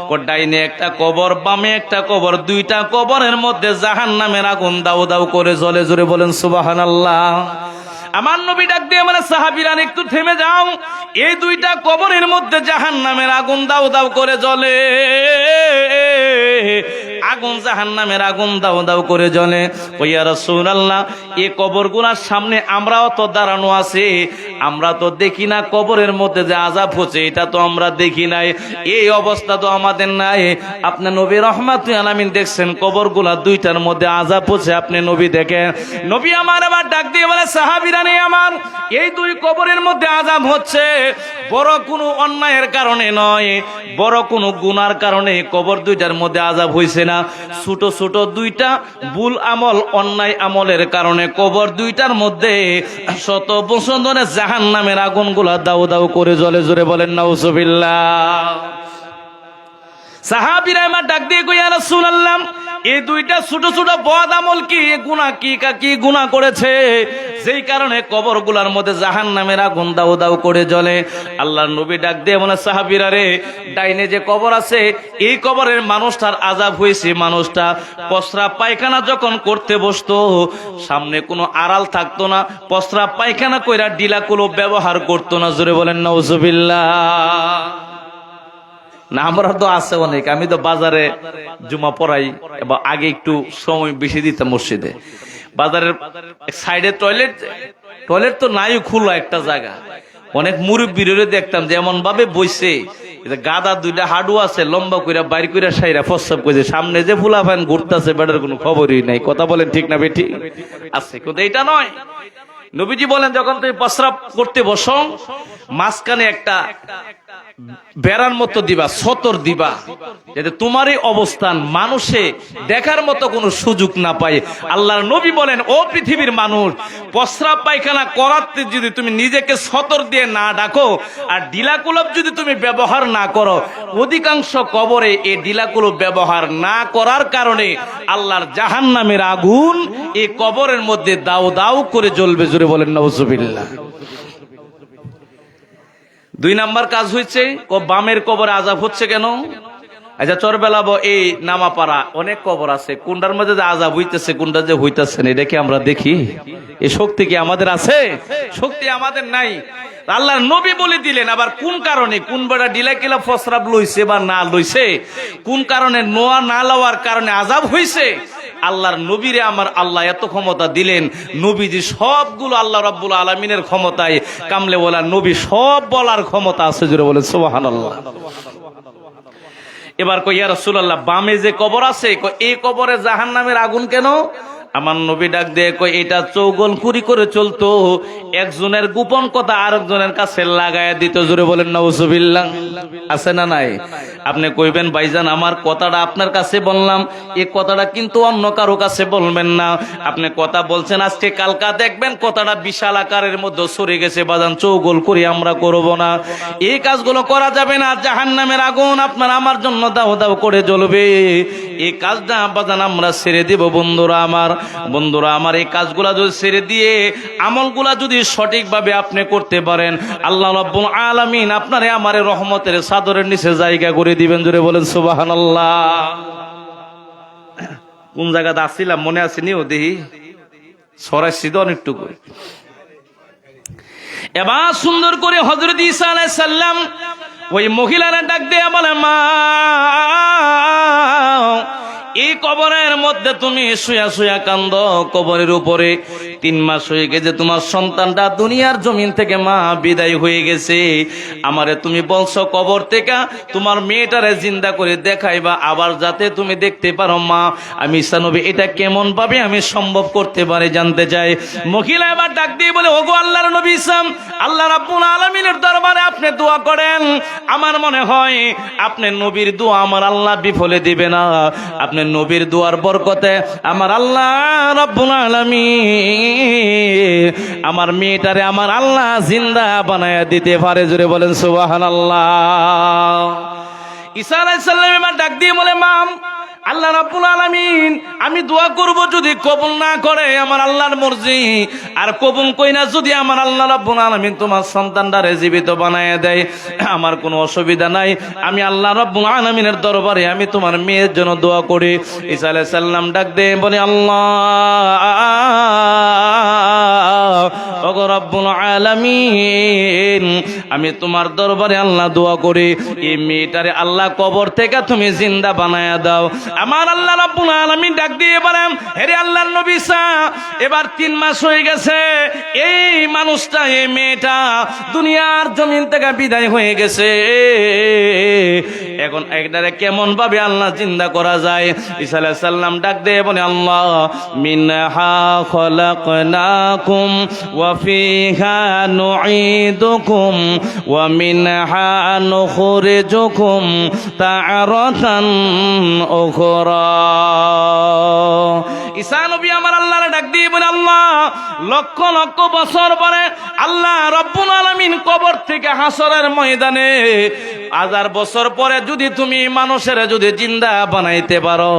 কয় ডাইনে একটা কবর, বামে একটা কবর, দুইটা কবরের মধ্যে জাহান্নামের আগুন দাউ দাউ করে জ্বলে। জোরে বলেন সুবহানাল্লাহ। আমার নবী ডাক দিয়ে মানে সাহাবীরা একটু থেমে যাও, এই দুইটা কবরের মধ্যে জাহান্নামের আগুন দাউ দাউ করে জ্বলে, আগুন জাহান্নামের আগুন দাউ দাউ করে জ্বলে। ও ইয়া রাসূলুল্লাহ, এই কবরগুলোর সামনে আমরাও তো দাঁড়ানো আছি, আমরা তো দেখি না কবরের মধ্যে যে আযাব হচ্ছে, এটা তো আমরা দেখি নাই, এই অবস্থা তো আমাদের নাই। আপনি নবী রাহমাতুল আলামিন দেখছেন কবরগুলা দুইটার মধ্যে আযাব হচ্ছে, আপনি নবী দেখেন। নবী আমার আবার ডাক দিয়ে বলে, সাহাবীরা নেই আমার, এই দুই কবরের মধ্যে আযাব হচ্ছে বড় কোনো অন্যায়ের কারণে নয়, বড় কোনো গুনার কারণে কবর দুইটার মধ্যে আযাব হইছে না, ছোট ছোট দুইটা ভুল আমল, অন্যায় আমলের কারণে কবর দুইটার মধ্যে শত বছর ধরে জাহান্নামের আগুনগুলা দাউ দাউ করে জ্বলে। জোরে বলেন নাউজুবিল্লাহ। সাহাবীরা আমার ডাক দিয়ে কই, ইয়া রাসূলুল্লাহ এই দুইটা ছোট ছোট বদ আমল কি গুনাহ কি গুনাহ করেছে, যেই কারণে কবরগুলোর মধ্যে জাহান্নামের আগুন দাউ দাউ করে জ্বলে। আল্লাহর নবী ডাক দিয়ে বলে, সাহাবীরা রে, ডাইনে যে কবর আছে এই কবরের মানুষটার আযাব হয়েছে। মানুষটা প্রস্রাব পায়খানা যখন করতে বসতো, সামনে কোনো আড়াল থাকতো না, প্রস্রাব পায়খানা কইরা ডিলাকুলো ব্যবহার করতো না। জোরে বলেন নাউজুবিল্লাহ। না, আমরা তো আছে অনেক। আমি তো বাজারে জুমা পড়াই, এবং আগে একটু সময় বেশি দিতাম মসজিদে। বাজারের সাইডে টয়লেট তো নাই, খোলা একটা জায়গা। অনেক মুরব্বীরে দেখতাম যে এমন ভাবে বইছে, গাদা দুইটা হাডু আছে, লম্বা কইরা বাইর কইরা সাইরা প্রস্রাব কইছে। সামনে যে ফুলা ফ্যান ঘুরতেছে, বেটার কোনো খবরই নাই। কথা বলেন ঠিক না বেঠি? আছে, কিন্তু এইটা নয়। নবীজি বলেন, যখন তুমি প্রস্রাব করতে বসো, মাঝখানে একটা বেড়ার মতো দিবা, সতর দিবা, যাতে তোমারই অবস্থান মানুষে দেখার মতো কোনো সুযোগ না পায়। আল্লাহর নবী বলেন, ও পৃথিবীর মানুষ, প্রস্রাব পায়খানা করাতে যদি তুমি নিজেকে সতর দিয়ে না ডাকো, আর ডিলাকুলব যদি তুমি ব্যবহার না করো, অধিকাংশ কবরে এই ডিলাকুলব ব্যবহার না করার কারণে আল্লাহর জাহান্নামের আগুন এই কবরের মধ্যে দাউ দাউ করে জ্বলবে। জোরে বলেন নাউজুবিল্লাহ। 2 নাম্বার কাজ হয়েছে, বামের কবরে আযাব হচ্ছে কেন? আচ্ছা, চরবেলাবো এই নামাপাড়া অনেক কবর আছে, কোনটার মধ্যে যে আযাব হইতেছে, কোনটা যে হইতেছে না, এটা কি আমরা দেখি? এই শক্তি কি আমাদের আছে? শক্তি আমাদের নাই। আল্লাহর নবী বলে দিলেন, আবার কোন কারণে, কোন বেড়া ডিলাকিলা প্রস্রাব লইছে বা না লইছে, কোন কারণে নোয়া না লওয়ার কারণে আযাব হইছে। আল্লাহর নবীরে আমার আল্লাহ এত ক্ষমতা দিলেন, নবীজি সবগুলো আল্লাহ রাব্বুল আলামিনের ক্ষমতায় কামলে বলা নবী সব বলার ক্ষমতা আছে। জোরে বলেন সুবহানাল্লাহ। এবার কই, ইয়া রাসূলুল্লাহ, বামে যে কবর আছে, এই কবরে জাহান্নামের আগুন কেন? আমার নবী ডাক দিয়ে কই, এটা চৌগল কুরি করে চলতো, একজনের গোপন কথা আরেকজনের কাছে লাগায় দিত। জোরে বলেন নাউজুবিল্লাহ। আছে না নাই? আপনি কইবেন, ভাইজান আমার কথাটা আপনার কাছে বললাম, এই কথাটা কিন্তু অন্য কারো কাছে বলবেন না। আপনি কথা বলছেন আজকে, কালকা দেখবেন কথাটা বিশাল আকারের মধ্যে সরে গেছে। বাজান, চৌগল করি আমরা করব না, এই কাজগুলো করা যাবে না। জাহান্নামের আগুন আপনার আমার জন্য দাও দাও করে জ্বলবে। এই কাজটা বাজান আমরা ছেড়ে দিব। বন্ধুরা আমার, এই কাজগুলা যদি ছেড়ে দিয়ে আমলগুলা যদি সঠিকভাবে আপনি করতে পারেন, আল্লাহ রাব্বুল আলামিন আপনারে আমারে রহমতের চাদরের নিচে জায়গা করে দিবেন। জোরে বলেন সুবহানাল্লাহ। কোন জায়গাতে আসছিলাম মনে আছে নিও, দেখি সরাইছি তো অনেকটুকু। এবার সুন্দর করে হযরত ঈসা আলাইহিস সালাম ওই মহিলারা ডাক দিয়ে বলে, মা, এই কবরের মধ্যে তুমি শুয়া শুয়া কান্দ, কবরের উপরে 3 মাস হয়ে গেছে তোমার সন্তানটা দুনিয়ার জমিন থেকে মা বিদায় হয়ে গেছে। আমারে তুমি বলছো কবর থেকে তোমার মেয়েটারে জিন্দা করে দেখাইবা, আবার যাতে তুমি দেখতে পারো। মা, আমি ঈসা নবী এটা কেমন ভাবে আমি সম্ভব করতে পারি জানতে চাই। মহিলা এবার ডাক দিয়ে বলে, ওগো আল্লাহর নবী ঈসা, আল্লাহ রাব্বুল আলামিনের দরবারে আপনি দোয়া করেন। আমার মনে হয় আপনার নবীর দোয়া আমার আল্লাহ বিফলে দিবে না। আপনি নবীর দোয়ার বরকতে আমার আল্লাহ রাব্বুল আলামিন আমার মেয়েটারে আমার আল্লাহ জিন্দা বানায়া দিতে পারে। জোরে বলেন সুবহানাল্লাহ। ঈসা আলাইহিস সালাম এবার ডাক দিয়ে বলে, মা, আল্লাহ রাব্বুল আলামিন আমি দোয়া করব, যদি কবুল না করে আমার আল্লাহর মর্জি, আর কবুল কইনা যদি আমার আল্লাহ রাব্বুল আলামিন তোমার সন্তানটারে জীবিত বানায় দেয়, আমার কোনো অসুবিধা নাই। আমি আল্লাহ রাব্বুল আলামিনের দরবারে আমি তোমার মেয়ের জন্য দোয়া করি। ঈসা আলাইহিস সালাম ডাক দিয়ে বলে, আল্লাহ ওগো রাব্বুল আলামিন, আমি তোমার দরবারে আল্লাহ দোয়া করি, এই মেয়েটারে আল্লাহ কবর থেকে তুমি জিন্দা বানায়া দাও। আমার আল্লাহ রাব্বুল আলামিন ডাক দিয়ে বলেন, হে আল্লাহর নবী ঈসা, এবার 3 মাস হয়ে গেছে, এই মানুষটা, এই মেয়েটা দুনিয়ার জমিন থেকে বিদায় হয়ে গেছে। এখন একটারে কেমন ভাবে আল্লাহ জিন্দা করা যায়? ঈসা আলাইহিস সালাম ডাক দিয়ে বলে, আল্লাহ মিনহা খলাকনাকুম ওয়া ফিহা নুঈদুকুম ওয়া মিনহা নুখরিজুকুম তা'রাতান উখরা। ঈসা নবী আমার আল্লাহরে ডাক দিয়ে বলে, আল্লাহ লক্ষ লক্ষ বছর পরে আল্লাহ রাব্বুল আলামিন কবর থেকে হাসরের ময়দানে 1000 বছর পরে যদি তুমি মানুষের যদি জিন্দা বানাইতে পারো,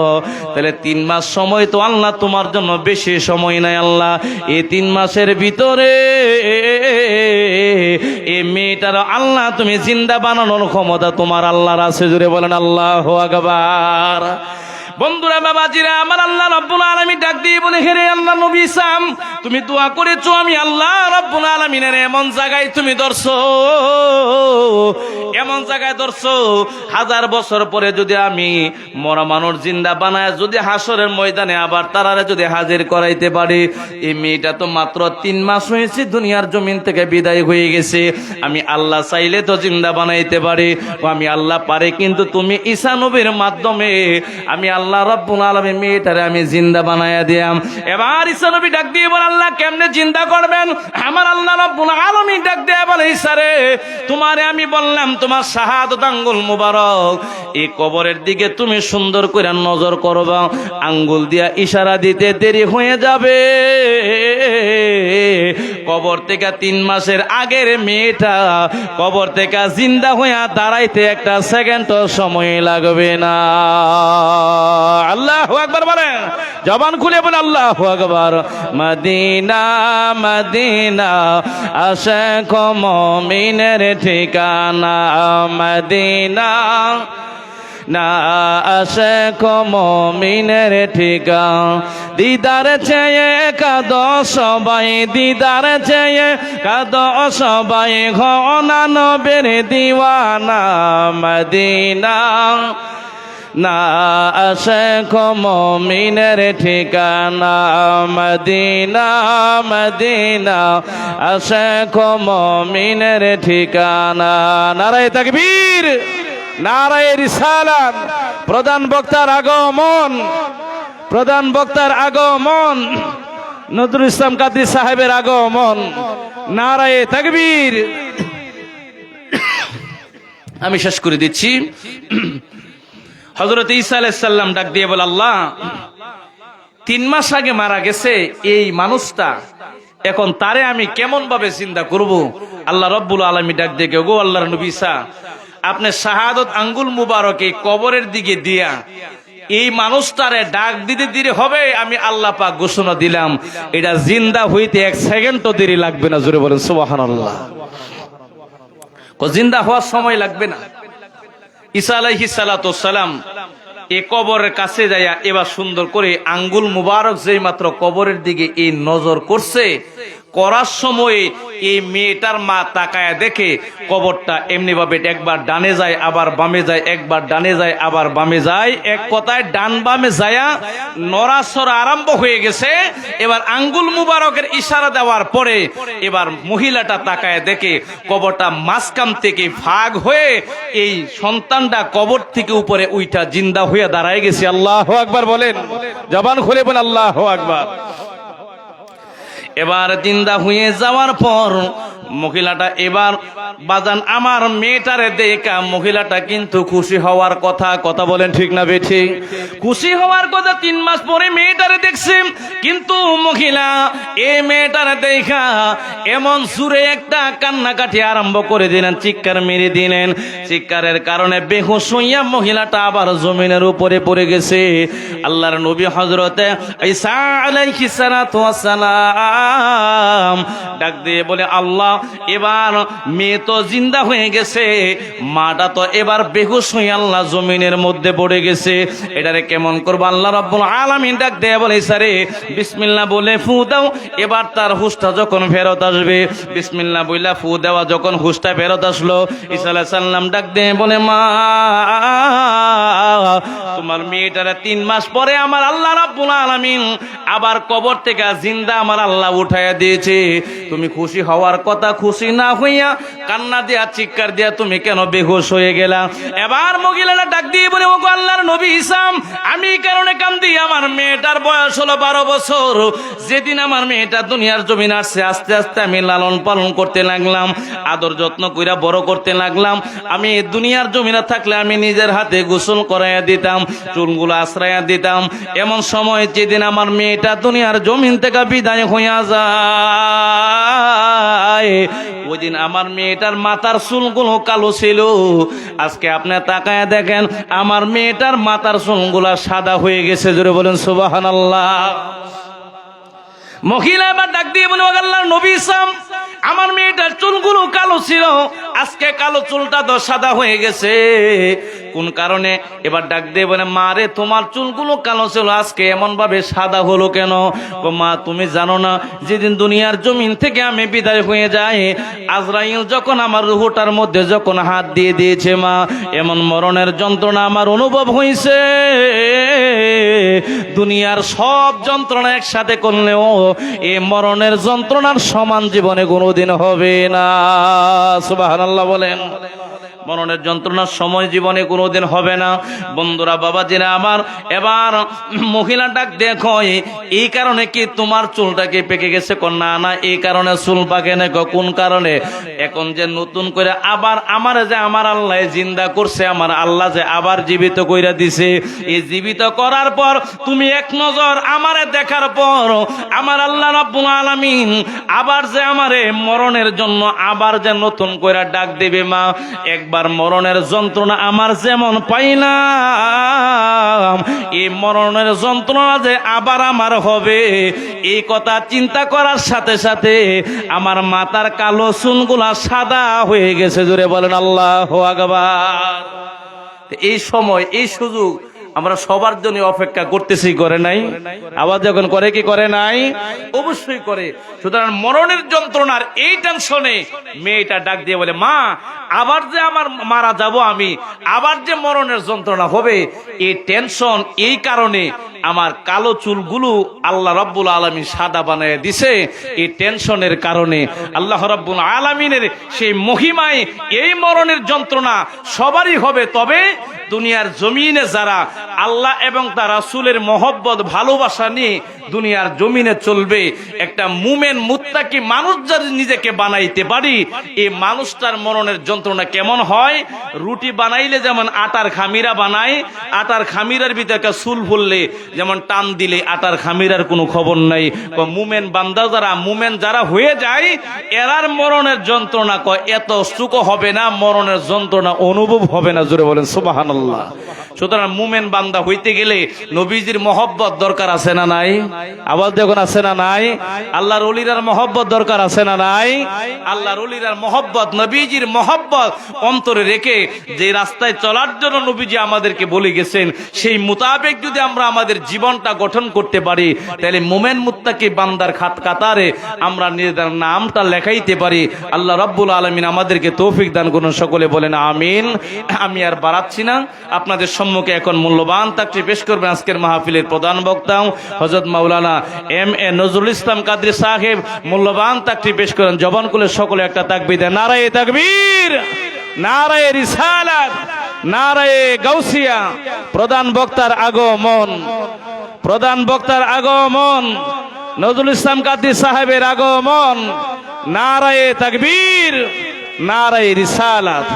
তাহলে 3 মাস সময় তো আল্লাহ তোমার জন্য বেশি সময় নাই। আল্লাহ এই 3 মাসের ভিতরে এই মেয়েটার আল্লাহ তুমি জিন্দা বানানোর ক্ষমতা তোমার আল্লাহর আছে। জুড়ে বলেন আল্লাহু আকবার। বন্ধুরা, বাবাজিরা আমার, আল্লাহ রাব্বুল আলামিন ডাক দিয়ে বলে, হে রে আল্লাহ নবী সাম, তুমি দোয়া করেছো, আমি আল্লাহ রাব্বুল আলামিনের এমন জায়গায় তুমি ধরছো, এমন জায়গায় ধরছো, 1000 বছর পরে যদি আমি মরা মানুষ জিন্দা বানায় যদি হাসরের ময়দানে আবার তারারে যদি হাজির করাইতে পারি, এই মেয়েটা তো মাত্র 3 মাস হয়েছে দুনিয়ার জমিন থেকে বিদায় হয়ে গেছে, আমি আল্লাহ চাইলে তো জিন্দা বানাইতে পারি, আমি আল্লাহ পারে, কিন্তু তুমি ঈসা নবীর মাধ্যমে আমি আল্লাহ রাব্বুল আলামিন মেয়েটারে আমি জিন্দা বানায়া দিলাম। এবার ঈসা নবী ডাক দিয়ে বলে, আল্লাহ কেমনে জিন্দা করবেন? আমার আল্লাহ রাব্বুল আলামিন ডাক দিয়ে বলে, ঈসা রে, তোমারে আমি বললাম তোমার শাহাদাত আঙ্গুল মুবারক, এই কবরের দিকে তুমি সুন্দর করে নজর করবা, আঙ্গুল দিয়া ইশারা দিতে দেরি হয়ে যাবে, কবর থেকে 3 মাসের আগের মেয়েটা কবর থেকে জিন্দা হইয়া দাঁড়াইতে 1 সেকেন্ড সময় লাগবে না। আল্লাহু আকবার বলেন, জবান খুলে বলেন আল্লাহু আকবার। মদিনা মদিনা আশিক মুমিনের ঠিকানা, মদিনা না আশিক মুমিনের ঠিকানা, দিদার চেয়ে কাঁদো সবাই, দিদার চেয়ে কাঁদো সবাই, ঘনা নবীর দিওয়ানা, মদিনা না আশিক মুমিনের ঠিকানা, মদিনা মদিনা আশিক মুমিনের ঠিকানা। নারায়ে তাকবীর, নারায়ে রিসালাত। প্রধান বক্তার আগমন, প্রধান বক্তার আগমন, নজরুল ইসলাম কাদরী সাহেবের আগমন। নারায়ে তাকবীর। আমি শেষ করে দিচ্ছি। হযরত ঈসা আলাইহিস সালাম ডাক দিয়ে বলে, আল্লাহ 3 মাস আগে মারা গেছে এই মানুষটা, এখন তারে আমি কেমন ভাবে চিন্তা করব? আল্লাহ রাব্বুল আলামিন ডাক দিয়ে, গো আল্লাহর নবী ঈসা, আপনি শাহাদাত আঙ্গুল মুবারক এই কবরের দিকে দিয়া এই মানুষটারে ডাক দিতে দেরি হবে, আমি আল্লাহ পাক ঘোষণা দিলাম এটা জিন্দা হইতে 1 সেকেন্ডও দেরি লাগবে না। জোরে বলেন সুবহানাল্লাহ। জিন্দা হওয়ার সময় লাগবে না। ঈসা আলাইহিস সালাতু ওয়াসসালাম এই কবরের কাছে যাইয়া এবার সুন্দর করে আঙ্গুল মুবারক যেই মাত্র কবরের দিকে এই নজর করছে, করার সময় এই মেয়েটার মা তাকায়া দেখে কবরটা এমনি ভাবে একবার ডানে যায় আবার বামে যায়, একবার ডানে যায় আবার বামে যায়, এক কথায় ডান বামে যায়া নড়াচড়া আরম্ভ হয়ে গেছে। এবার আঙ্গুল মুবারকের ইশারা দেওয়ার পরে এবার মহিলাটা তাকায়া দেখে কবরটা মাঝখান থেকে ভাগ হয়ে এই সন্তানটা কবর থেকে উপরে উইঠা জিন্দা হয়ে দাঁড়ায় গেছে। আল্লাহু আকবার বলেন, জবান খুলে বলেন আল্লাহু আকবার। এবার জিন্দা হয়ে যাওয়ার পর মহিলাটা এবার বাজান আমার মেয়েটারে দেখা মহিলাটা কিন্তু খুশি হওয়ার কথা, কথা বলেন ঠিক না বেঠিক? খুশি হওয়ার কথা। 3 মাস পরে মেয়েটারে দেখছে, কিন্তু মহিলা এই মেয়েটারে দেখা এমন সুরে একটা কান্নাকাটি আরম্ভ করে দিলেন, চিৎকার মেরে দিলেন। চিৎকারের কারণে বেহুশ হইয়া মহিলাটা আবার জমিনের উপরে পড়ে গেছে। আল্লাহর নবী হযরতে ঈসা আলাইহিস সালাতু ওয়াসসালাম ডাক দিয়ে বলে, আল্লাহ এবার মেয়ে তো জিন্দা হয়ে গেছে, মাটা তো এবার বেহুশ হয়ে আল্লাহ জমিনের মধ্যে পড়ে গেছে, এটারে কেমন করবো? আল্লাহ রাব্বুল আলামিন ডাক দিয়ে বলে, ঈসা রে বিসমিল্লাহ বলে ফু দাও। এবার তার হুশটা যখন ফেরত আসবে, বিসমিল্লাহ বইলা ফু দেওয়া যখন হুশটা ফেরত আসলো, ঈসা আলাইহিস সালাম ডাক দিয়ে বলে, মা তোমার মেয়েটারে 3 মাস পরে আমার আল্লাহ রাব্বুল আলামিন আবার কবর থেকে জিন্দা আমার আল্লাহ উঠাইয়া দিয়েছে। তুমি খুশি হওয়ার কথা, খুশি না হইয়া কান্না দিয়া চিৎকার দিয়া তুমি কেন বেহুশ হয়ে গেলা? এবার মহিলাটা ডাক দিয়ে বলে, ওগো আল্লাহর নবী ঈসা, আমি এই কারণে কান্দি, আমার মেয়েটার বয়স হলো 12 বছর। যেদিন আমার মেয়েটা দুনিয়ার জমিন আসছে, আস্তে আস্তে আমি লালন পালন করতে লাগলাম, আদর যত্ন কইরা বড় করতে লাগলাম। আমি দুনিয়ার জমিনে থাকলে আমি নিজের হাতে গোসল করাইয়া দিতাম, চুলগুলো আশ্রাইয়া দিতাম। এমন সময় যেদিন আমার মেয়েটা দুনিয়ার জমিন থেকে বিদায় হইয়া যায়, ভাই, ওই দিন আমার মেয়েটার মাথার চুলগুলো কালো ছিল, আজকে আপনি তাকায় দেখেন আমার মেয়েটার মাথার চুলগুলো সাদা হয়ে গেছে। জোরে বলেন সুবহানাল্লাহ। মহিলা এবার ডাক দিয়ে বলে, আল্লাহর নবী সাম, আমার মেয়েটার চুলগুলো কালো ছিল, আজকে কালো চুলটা তো সাদা হয়ে গেছে, কোন কারণে? এবার ডাক দিয়ে বলে, মা রে, তোমার চুলগুলো কালো ছিল, আজকে এমন ভাবে সাদা হলো কেন? মা, তুমি জানো না, যেদিন দুনিয়ার জমিন থেকে আমি বিদায় হয়ে যাই, আজরাইল যখন আমার রুহটার মধ্যে যখন হাত দিয়ে দিয়েছে মা, এমন মরণের যন্ত্রণা আমার অনুভব হয়েছে, দুনিয়ার সব যন্ত্রণা একসাথে করলেও এই মরণের যন্ত্রণার সমান জীবনে কোনোদিন হবে না। সুবহানাল্লাহ বলেন। মরণের যন্ত্রণার সময় জীবনে কোনোদিন হবে না। বন্ধুরা, বাবাজিরা আমার, এবার মহিলা ডাক দেখো, এই কারণে কি তোমার চুলটাকে পেকে গেছে? না না, এই কারণে চুল পাকে না। কোন কারণে? এখন যে নতুন করে আবার আমার যে আমার আল্লাহ জিন্দা করছে, আমার আল্লাহ যে আবার জীবিত কইরা দিছে, এই জীবিত করার পর তুমি এক নজর আমারে দেখার পর আমার আল্লাহ রাব্বুল আলামিন আবার যে আমারে মরণের জন্য আবার যে নতুন করে ডাক দেবে, মা, একবার মরণের যন্ত্রণা আমার যেমন পাইলাম, এই মরণের যন্ত্রণা যে আবার আমার হবে, এই কথা চিন্তা করার সাথে সাথে আমার মাথার কালো চুলগুলা সাদা হয়ে গেছে। জোরে বলেন আল্লাহু আকবার। এই সময়, এই সুযোগ আমরা সবার জন্য অপেক্ষা করতেছি, করে নাই? আবার যখন করে কি করে নাই? অবশ্যই করে। সুতরাং মরণের যন্ত্রণার এই টেনশনে মেয়েটা ডাক দিয়ে বলে, মা, আবার যে আমার মারা যাব আমি, আবার যে মরণের যন্ত্রণা হবে, এই টেনশন, এই কারণে আমার কালো চুলগুলো আল্লাহ রাব্বুল আলামিন সাদা বানায় দিছে। এই টেনশনের কারণে আল্লাহ রাব্বুল আলামিনের সেই মহিমায় এই মরণের যন্ত্রণা সবারই হবে। তবে দুনিয়ার জমিনে যারা আল্লাহ এবং তার রাসূলের মহব্বত ভালোবাসা নিয়ে দুনিয়ার জমিনে চলবে, একটা মুমিন মুত্তাকি মানুষ যদি নিজেকে বানাইতে পারি, এই মানুষটার মরণের যন্ত্রণা কেমন হয়? রুটি বানাইলে যেমন আটার খামিরা বানায়, আটার খামিরার ভিতরে চুল ফুললে যেমন টান দিলে আটার খামিরার কোনো খবর নাই। মুমিন বান্দা যারা, মুমিন যারা হয়ে যায়, এরার মরণের যন্ত্রণা এত সুখ হবে না, মরণের যন্ত্রণা অনুভব হবে না। জোরে বলেন সুবহানাল্লাহ। সুতরাং মুমিন বান্দা হইতে গেলে নবীজির মহব্বত দরকার আছে না নাই? আওয়াজ দেখুন, আছে না নাই? আল্লাহর ওলিরার মহব্বত দরকার আছে না নাই? আল্লাহর ওলিরার মহব্বত, নবীজির মহব্বত অন্তরে রেখে যে রাস্তায় চলার জন্য নবীজি আমাদেরকে বলে গেছেন, সেই মোতাবেক যদি আমরা আমাদের জীবনটা গঠন করতে পারি, তাহলে মুমিন মুত্তাকি বান্দার কাতারে আমরা নিজেদের নামটা লেখাইতে পারি। আল্লাহ রাব্বুল আলামিন আমাদেরকে তৌফিক দান করুন। সকলে বলেন আমিন। আমি আর বাড়াচ্ছি না, আপনাদের সম্মুখে এখন মূল্যবান তাকরীর পেশ করবেন আজকের মাহফিলের প্রধান বক্তা হযরত মাওলানা এম.এ. নজরুল ইসলাম কাদরী সাহেব। মূল্যবান তাকরীর পেশ করেন। জবান খুলে সকলে একটা তাকবীর দেন। নারায়ে তাকবীর, নারায়ে রিসালাত, নারায়ে গাউসিয়া। প্রধান বক্তার আগমন, প্রধান বক্তার আগমন, নজরুল ইসলাম কাদরী সাহেবের আগমন। নারায়ে তাকবীর, নারায়ে রিসালাত।